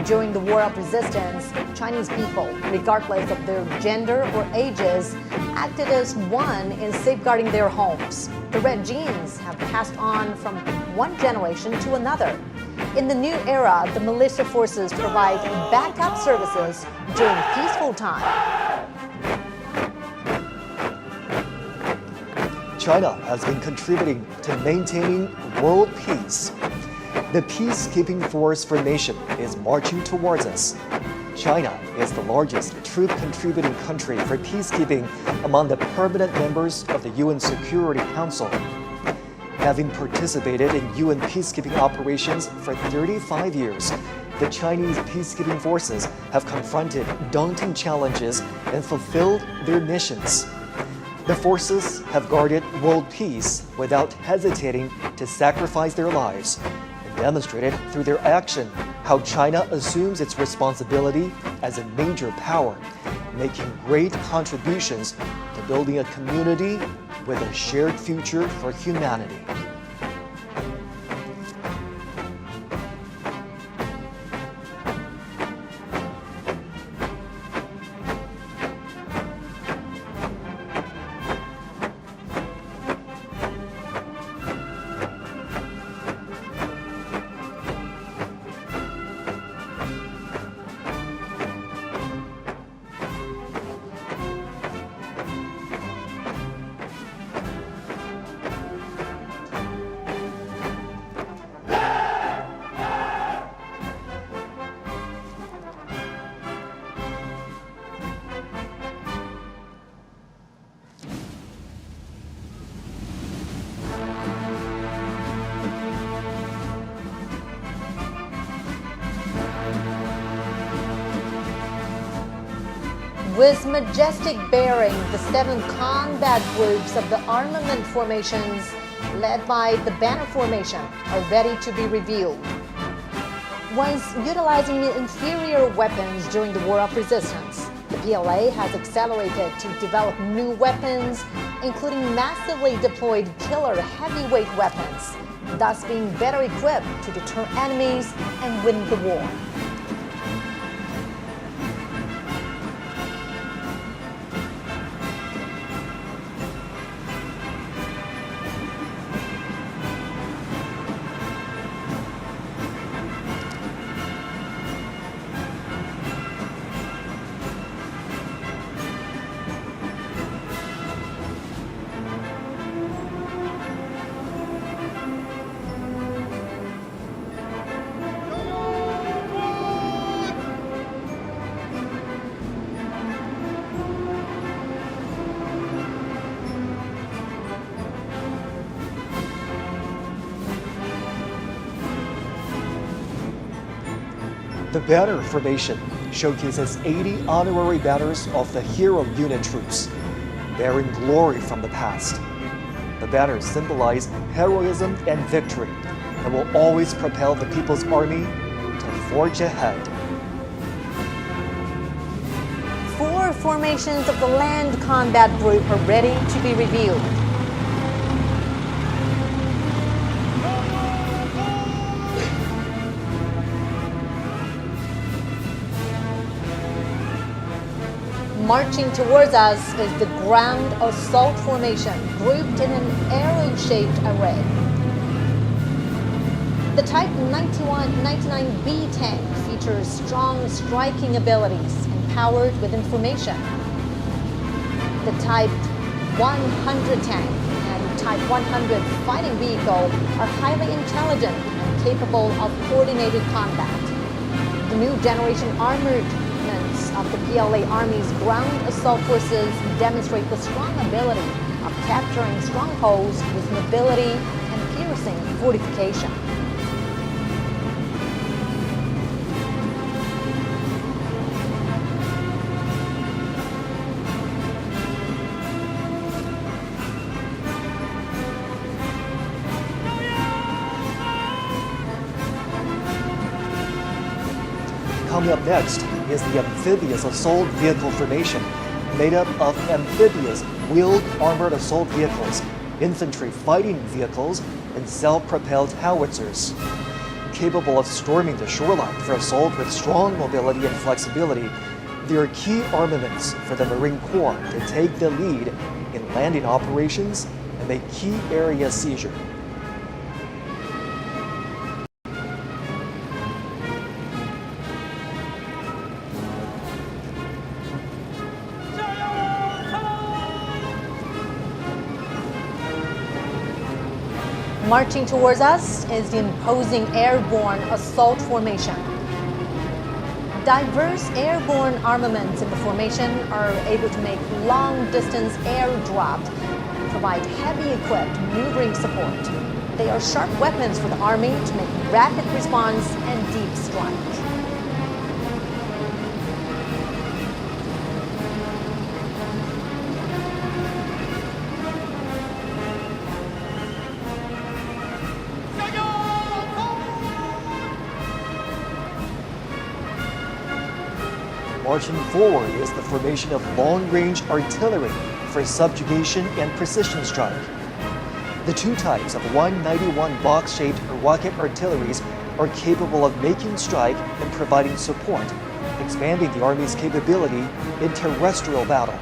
During the War of Resistance, Chinese people, regardless of their gender or ages, acted as one in safeguarding their homes. The red genes have passed on from one generation to another. In the new era, the militia forces provide backup services during peaceful time. China has been contributing to maintaining world peace. The peacekeeping force formation is marching towards us. China is the largest troop-contributing country for peacekeeping among the permanent members of the UN Security Council. Having participated in UN peacekeeping operations for 35 years, the Chinese peacekeeping forces have confronted daunting challenges and fulfilled their missions. The forces have guarded world peace without hesitating to sacrifice their lives, and demonstrated through their action how China assumes its responsibility as a major power, making great contributions to building a community with a shared future for humanity. With majestic bearing, the 7 combat groups of the armament formations, led by the banner formation, are ready to be revealed. Once utilizing inferior weapons during the War of Resistance, the PLA has accelerated to develop new weapons, including massively deployed killer heavyweight weapons, thus being better equipped to deter enemies and win the war. The banner formation showcases 80 honorary banners of the hero unit troops, bearing glory from the past. The banners symbolize heroism and victory and will always propel the People's Army to forge ahead. 4 formations of the Land Combat Group are ready to be revealed. Marching towards us is the Ground Assault Formation, grouped in an arrow-shaped array. The Type 99B tank features strong striking abilities and powered with information. The Type 100 tank and Type 100 fighting vehicle are highly intelligent and capable of coordinated combat. The new generation armored of the PLA Army's ground assault forces demonstrate the strong ability of capturing strongholds with mobility and piercing fortification. Coming up next is the Amphibious Assault Vehicle Formation, made up of amphibious wheeled armored assault vehicles, infantry fighting vehicles, and self-propelled howitzers. Capable of storming the shoreline for assault with strong mobility and flexibility, they are key armaments for the Marine Corps to take the lead in landing operations and make key area seizure. Marching towards us is the imposing airborne assault formation. Diverse airborne armaments in the formation are able to make long-distance air drops and provide heavy-equipped maneuvering support. They are sharp weapons for the Army to make rapid response and deep strike. Marching forward is the formation of long-range artillery for subjugation and precision strike. The two types of 191 box-shaped rocket artilleries are capable of making strike and providing support, expanding the Army's capability in terrestrial battle.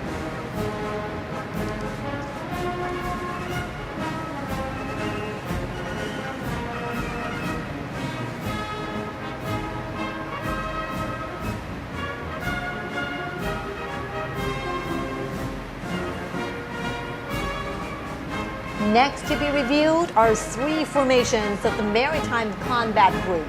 Next to be reviewed are three formations of the Maritime Combat Group.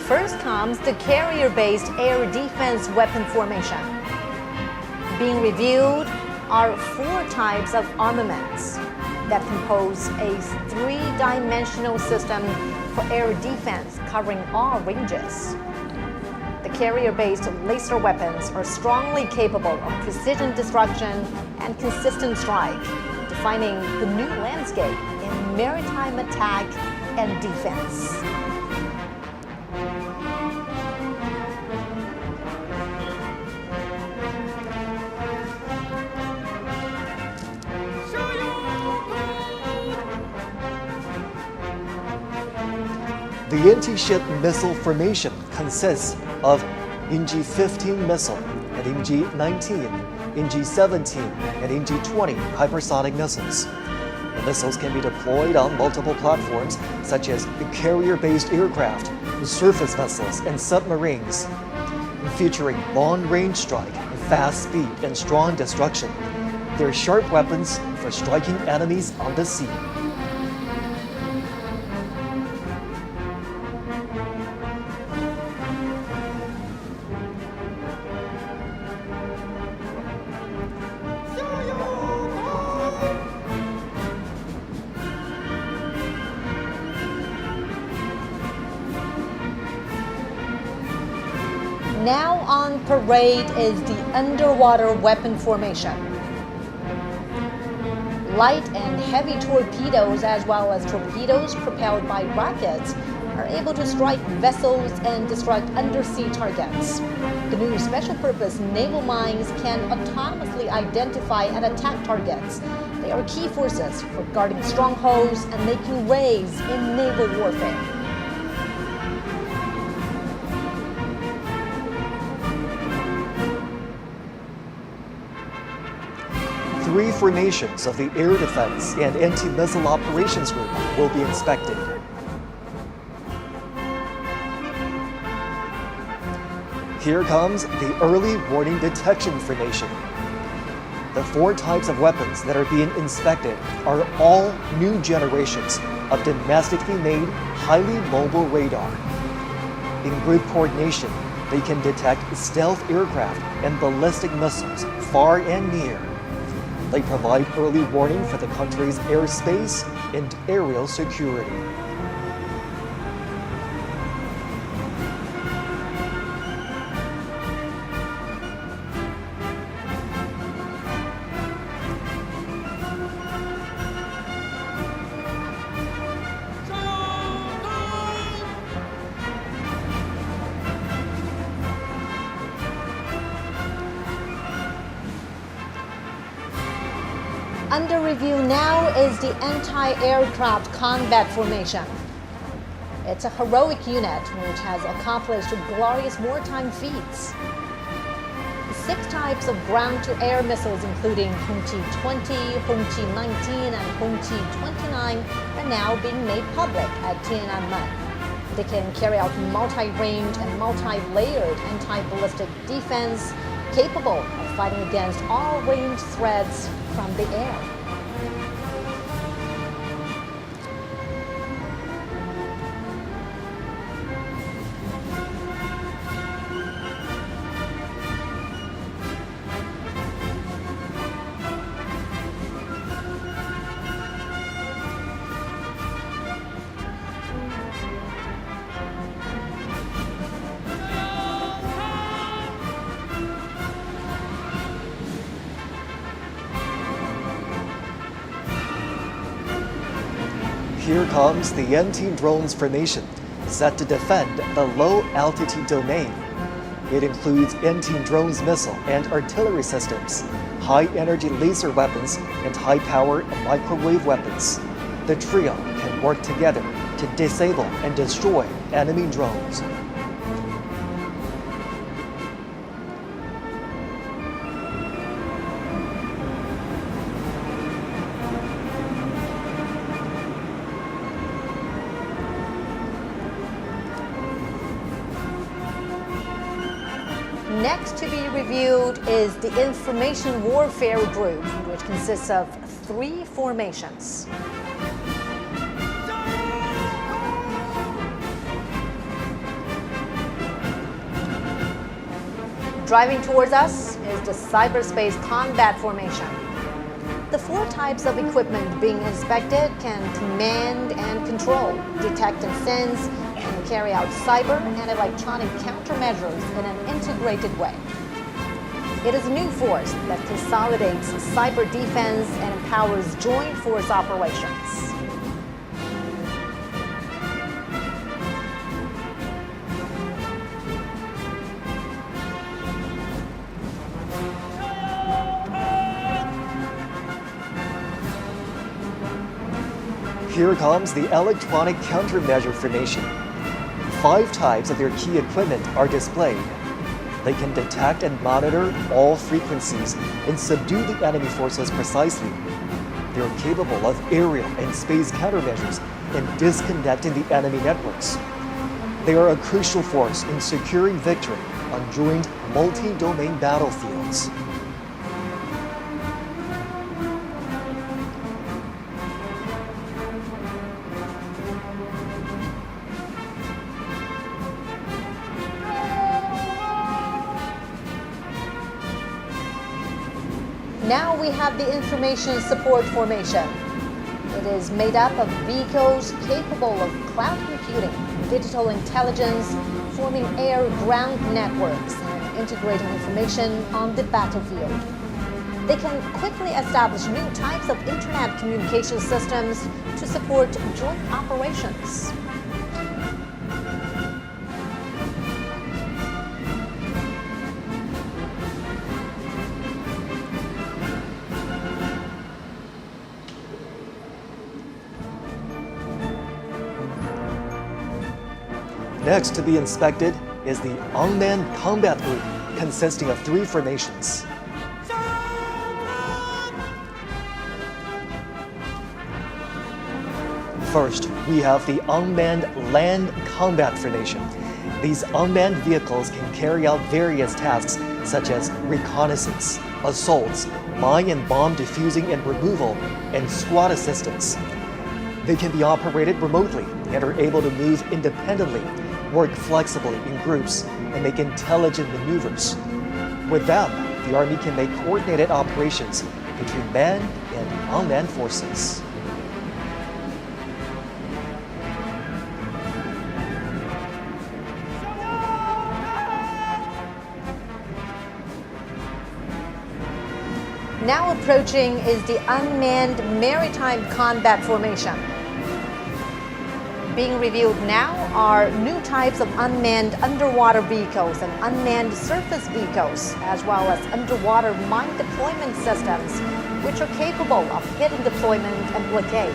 First comes the carrier-based air defense weapon formation. Being reviewed are four types of armaments that compose a three-dimensional system for air defense covering all ranges. The carrier-based laser weapons are strongly capable of precision destruction and consistent strike, defining the new landscape in maritime attack and defense. The anti-ship missile formation consists of NG-15 missile and NG-19, NG-17, and NG-20 hypersonic missiles. The missiles can be deployed on multiple platforms such as carrier-based aircraft, surface vessels, and submarines. Featuring long-range strike, fast speed, and strong destruction, they're sharp weapons for striking enemies on the sea. Now on parade is the underwater weapon formation. Light and heavy torpedoes, as well as torpedoes propelled by rockets, are able to strike vessels and destruct undersea targets. The new special-purpose naval mines can autonomously identify and attack targets. They are key forces for guarding strongholds and making raids in naval warfare. Three formations of the Air Defense and Anti-Missile Operations Group will be inspected. Here comes the Early Warning Detection Formation. The four types of weapons that are being inspected are all new generations of domestically made, highly mobile radar. In group coordination, they can detect stealth aircraft and ballistic missiles far and near. They provide early warning for the country's airspace and aerial security. Under review now is the Anti-Aircraft Combat Formation. It's a heroic unit which has accomplished glorious wartime feats. 6 types of ground-to-air missiles, including Hongqi-20, Hongqi-19, and Hongqi-29, are now being made public at Tian'anmen. They can carry out multi-range and multi-layered anti-ballistic defense, capable of fighting against all ranged threats from the air. Here comes the anti-drones formation, set to defend the low-altitude domain. It includes anti-drones missile and artillery systems, high-energy laser weapons, and high-power microwave weapons. The trio can work together to disable and destroy enemy drones. Next to be reviewed is the Information Warfare Group, which consists of 3 formations. Driving towards us is the Cyberspace Combat Formation. The 4 types of equipment being inspected can command and control, detect and sense, and carry out cyber and electronic countermeasures in an integrated way. It is a new force that consolidates cyber defense and empowers joint force operations. Here comes the electronic countermeasure formation. 5 types of their key equipment are displayed. They can detect and monitor all frequencies and subdue the enemy forces precisely. They are capable of aerial and space countermeasures and disconnecting the enemy networks. They are a crucial force in securing victory on joint multi-domain battlefields. Now we have the Information Support Formation. It is made up of vehicles capable of cloud computing, digital intelligence, forming air-ground networks, and integrating information on the battlefield. They can quickly establish new types of internet communication systems to support joint operations. Next to be inspected is the Unmanned Combat Group, consisting of 3 formations. First, we have the Unmanned Land Combat Formation. These unmanned vehicles can carry out various tasks such as reconnaissance, assaults, mine and bomb defusing and removal, and squad assistance. They can be operated remotely and are able to move independently, work flexibly in groups, and make intelligent maneuvers. With them, the Army can make coordinated operations between manned and unmanned forces. Now approaching is the Unmanned Maritime Combat Formation. Being reviewed now are new types of unmanned underwater vehicles and unmanned surface vehicles, as well as underwater mine deployment systems, which are capable of hidden deployment and blockade,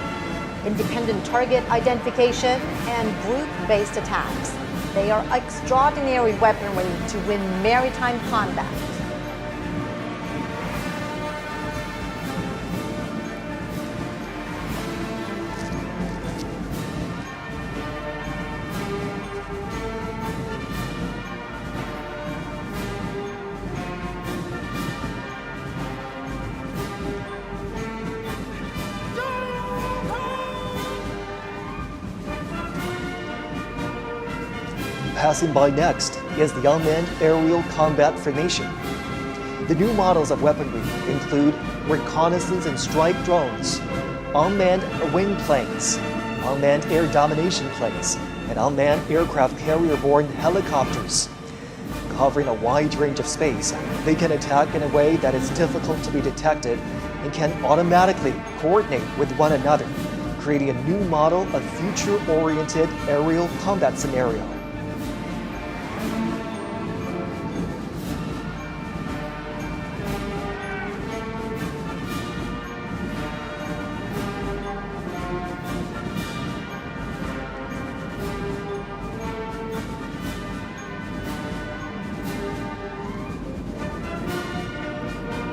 independent target identification, and group-based attacks. They are extraordinary weaponry to win maritime combat. Passing by next is the Unmanned Aerial Combat Formation. The new models of weaponry include reconnaissance and strike drones, unmanned wing planes, unmanned air domination planes, and unmanned aircraft carrier-borne helicopters. Covering a wide range of space, they can attack in a way that is difficult to be detected and can automatically coordinate with one another, creating a new model of future-oriented aerial combat scenario.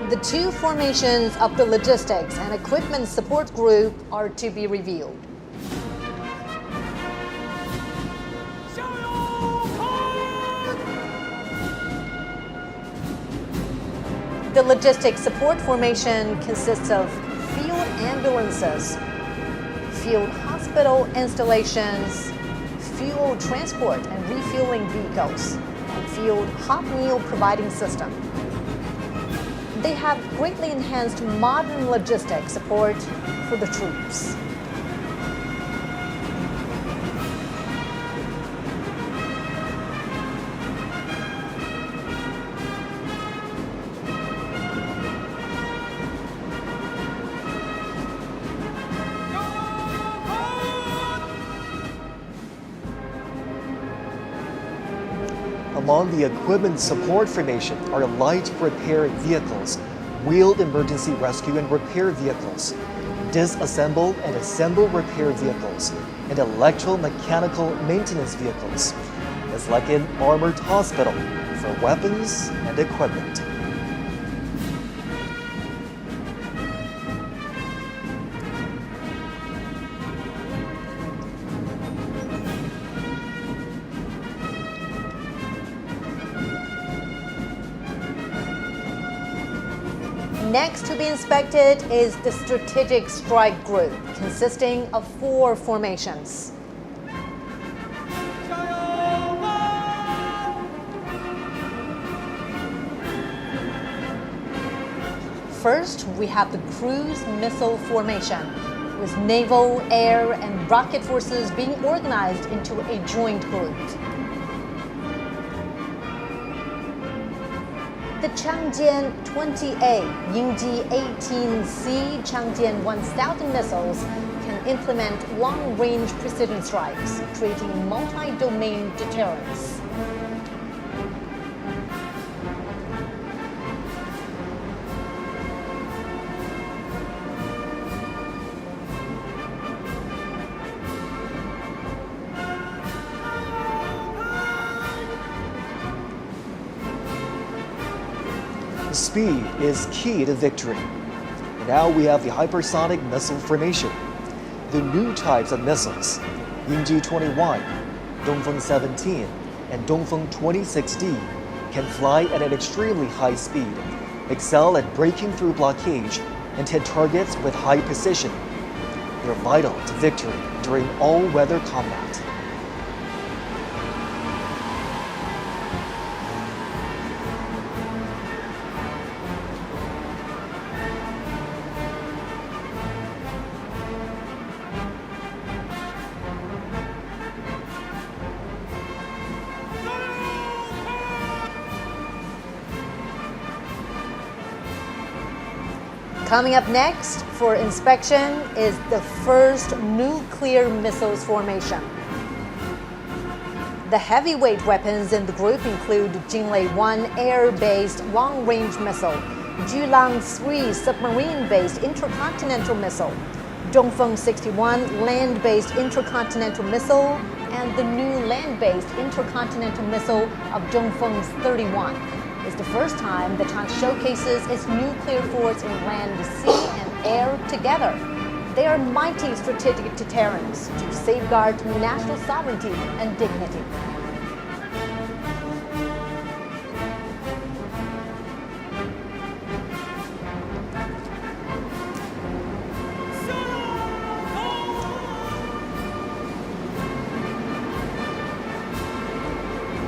The two formations of the Logistics and Equipment Support Group are to be revealed. The Logistics Support Formation consists of field ambulances, field hospital installations, fuel transport and refueling vehicles, and field hot meal providing system. They have greatly enhanced modern logistics support for the troops. Among the equipment support formation are light repair vehicles, wheeled emergency rescue and repair vehicles, disassemble and assemble repair vehicles, and electromechanical maintenance vehicles. It's like an armored hospital for weapons and equipment. Next to be inspected is the Strategic Strike Group, consisting of 4 formations. First, we have the Cruise Missile Formation, with naval, air, and rocket forces being organized into a joint group. The Chang'an 20A, Yingji 18C, Chang'an 1000 missiles can implement long-range precision strikes, creating multi-domain deterrence. Speed is key to victory. Now we have the hypersonic missile formation. The new types of missiles, Yingji 21, Dongfeng 17, and Dongfeng 26D, can fly at an extremely high speed, excel at breaking through blockage, and hit targets with high precision. They're vital to victory during all-weather combat. Coming up next for inspection is the first nuclear missiles formation. The heavyweight weapons in the group include Jinlei-1 air-based long-range missile, Julang-3 submarine-based intercontinental missile, Dongfeng 61 land-based intercontinental missile, and the new land-based intercontinental missile of Dongfeng 31. It's the first time that China showcases its nuclear force in land, sea, and air together. They are mighty strategic deterrents to safeguard national sovereignty and dignity.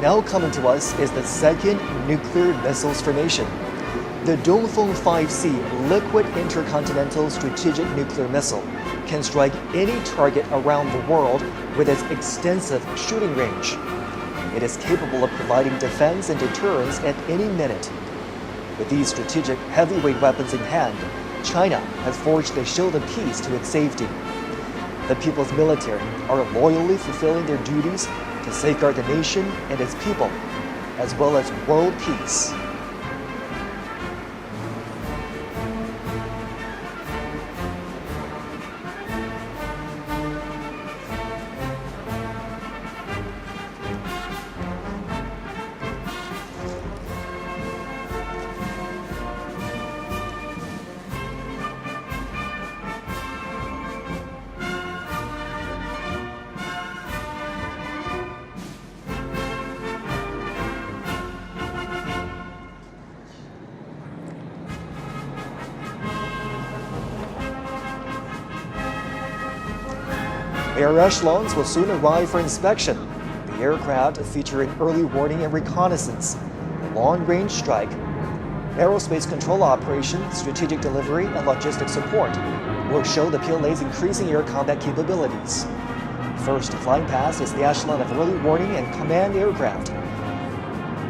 Now coming to us is the second nuclear missiles formation. The Dongfeng 5C liquid intercontinental strategic nuclear missile can strike any target around the world with its extensive shooting range. It is capable of providing defense and deterrence at any minute. With these strategic heavyweight weapons in hand, China has forged a shield of peace to its safety. The people's military are loyally fulfilling their duties to safeguard the nation and its people, as well as world peace. Air echelons will soon arrive for inspection. The aircraft featuring early warning and reconnaissance, long-range strike, aerospace control operation, strategic delivery, and logistic support will show the PLA's increasing air combat capabilities. First flying past is the echelon of early warning and command aircraft.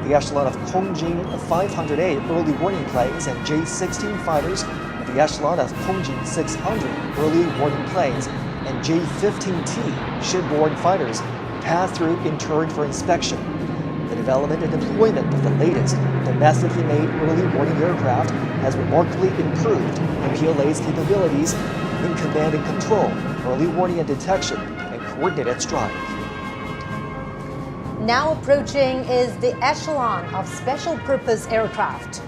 The echelon of Kongjing 500A early warning planes and J-16 fighters, and the echelon of Kongjing 600 early warning planes and J-15T shipborne fighters pass through in turn for inspection. The development and deployment of the latest domestically made early warning aircraft has remarkably improved the PLA's capabilities in command and control, early warning and detection, and coordinated strike. Now approaching is the echelon of special purpose aircraft.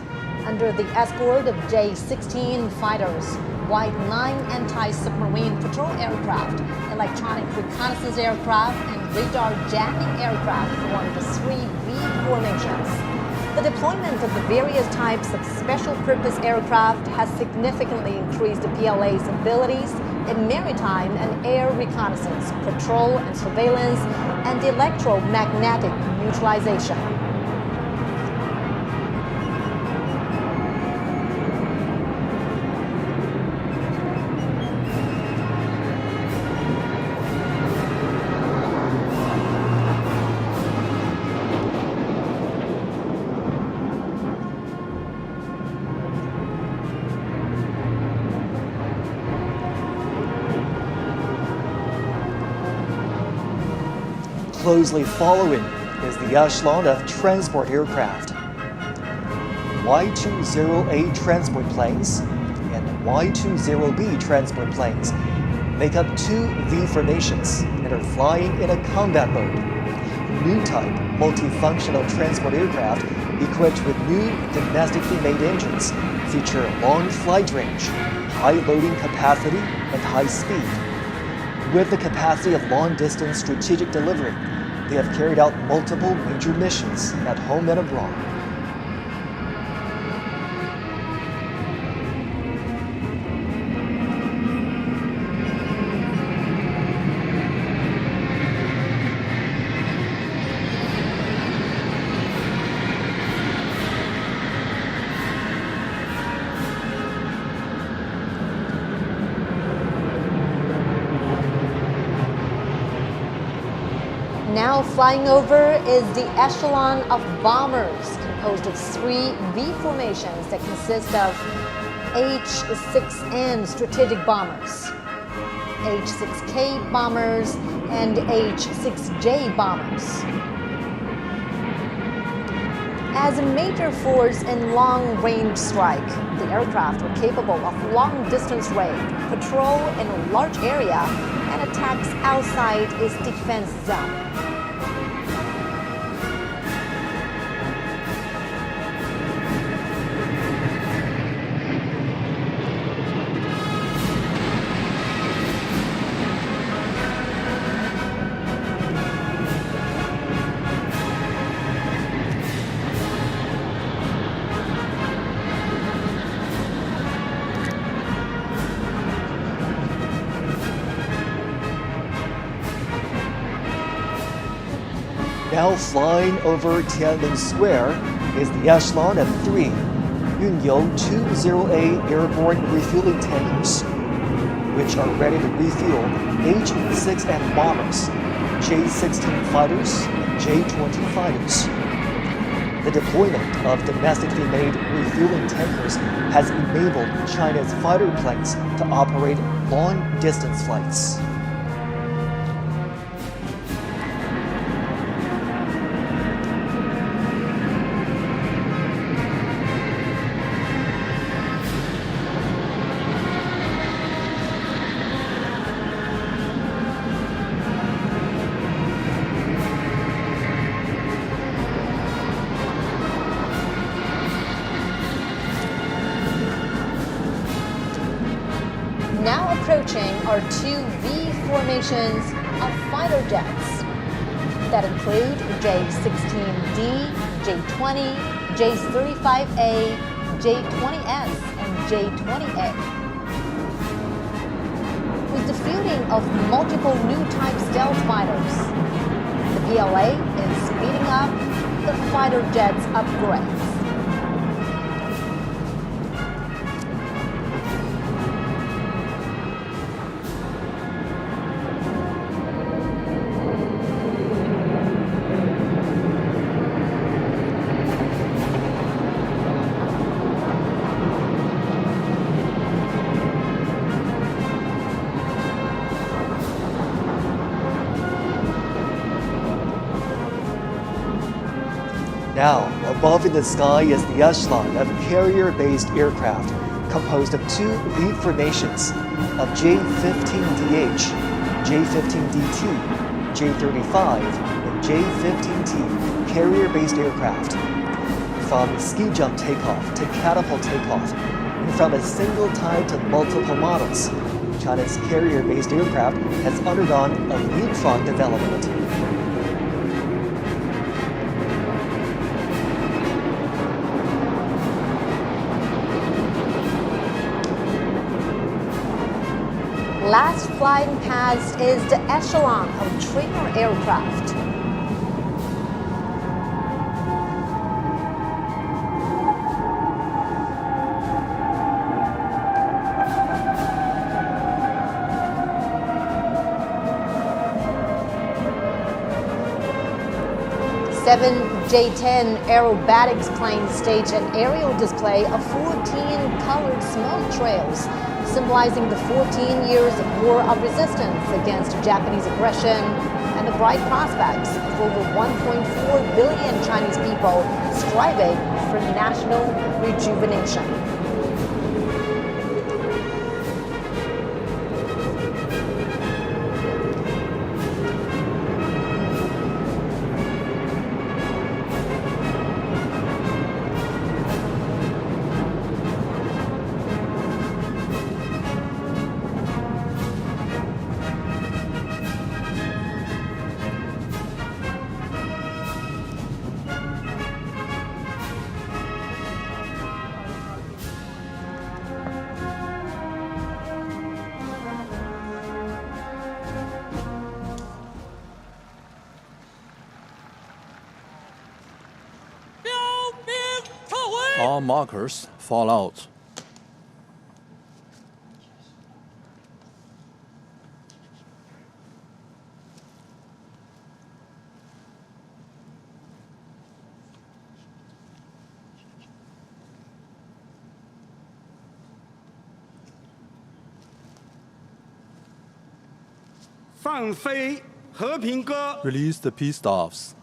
Under the escort of J-16 fighters, White 9 anti-submarine patrol aircraft, electronic reconnaissance aircraft, and radar jamming aircraft form the 3V formations. The deployment of the various types of special purpose aircraft has significantly increased the PLA's abilities in maritime and air reconnaissance, patrol and surveillance, and electromagnetic neutralization. Closely following is the echelon of transport aircraft. Y-20A transport planes and Y-20B transport planes make up two V formations and are flying in a combat mode. New type multifunctional transport aircraft equipped with new domestically made engines feature long flight range, high loading capacity, and high speed. With the capacity of long-distance strategic delivery, they have carried out multiple major missions at home and abroad. Now flying over is the echelon of bombers, composed of three V formations that consist of H-6N strategic bombers, H-6K bombers, and H-6J bombers. As a major force in long-range strike, the aircraft were capable of long-distance raid, patrol in a large area, and attacks outside its defense zone. Now flying over Tian'anmen Square is the echelon of 3 Yunyou 20A airborne refueling tankers, which are ready to refuel H-6M bombers, J-16 fighters, and J-20 fighters. The deployment of domestically made refueling tankers has enabled China's fighter planes to operate long-distance flights. Now approaching are 2 V formations of fighter jets that include J-16D, J-20, J-35A, J-20S, and J-20A. With the fielding of multiple new type stealth fighters, the PLA is speeding up the fighter jets upgrades. Now, above in the sky is the echelon of carrier-based aircraft composed of 2 V formations of J-15DH, J-15DT, J-35, and J-15T carrier-based aircraft. From ski jump takeoff to catapult takeoff, and from a single type to multiple models, China's carrier-based aircraft has undergone a leapfrog development. Last flying past is the echelon of trainer aircraft. Seven J-10 aerobatics planes stage an aerial display of 14 colored smoke trails, symbolizing the 14 years of war of resistance against Japanese aggression and the bright prospects of over 1.4 billion Chinese people striving for national rejuvenation. All markers fall out. Release the peace staffs.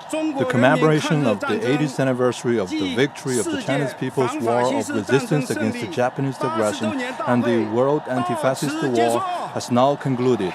The commemoration of the 80th anniversary of the victory of the Chinese People's War of Resistance against the Japanese aggression and the World Anti-Fascist War has now concluded.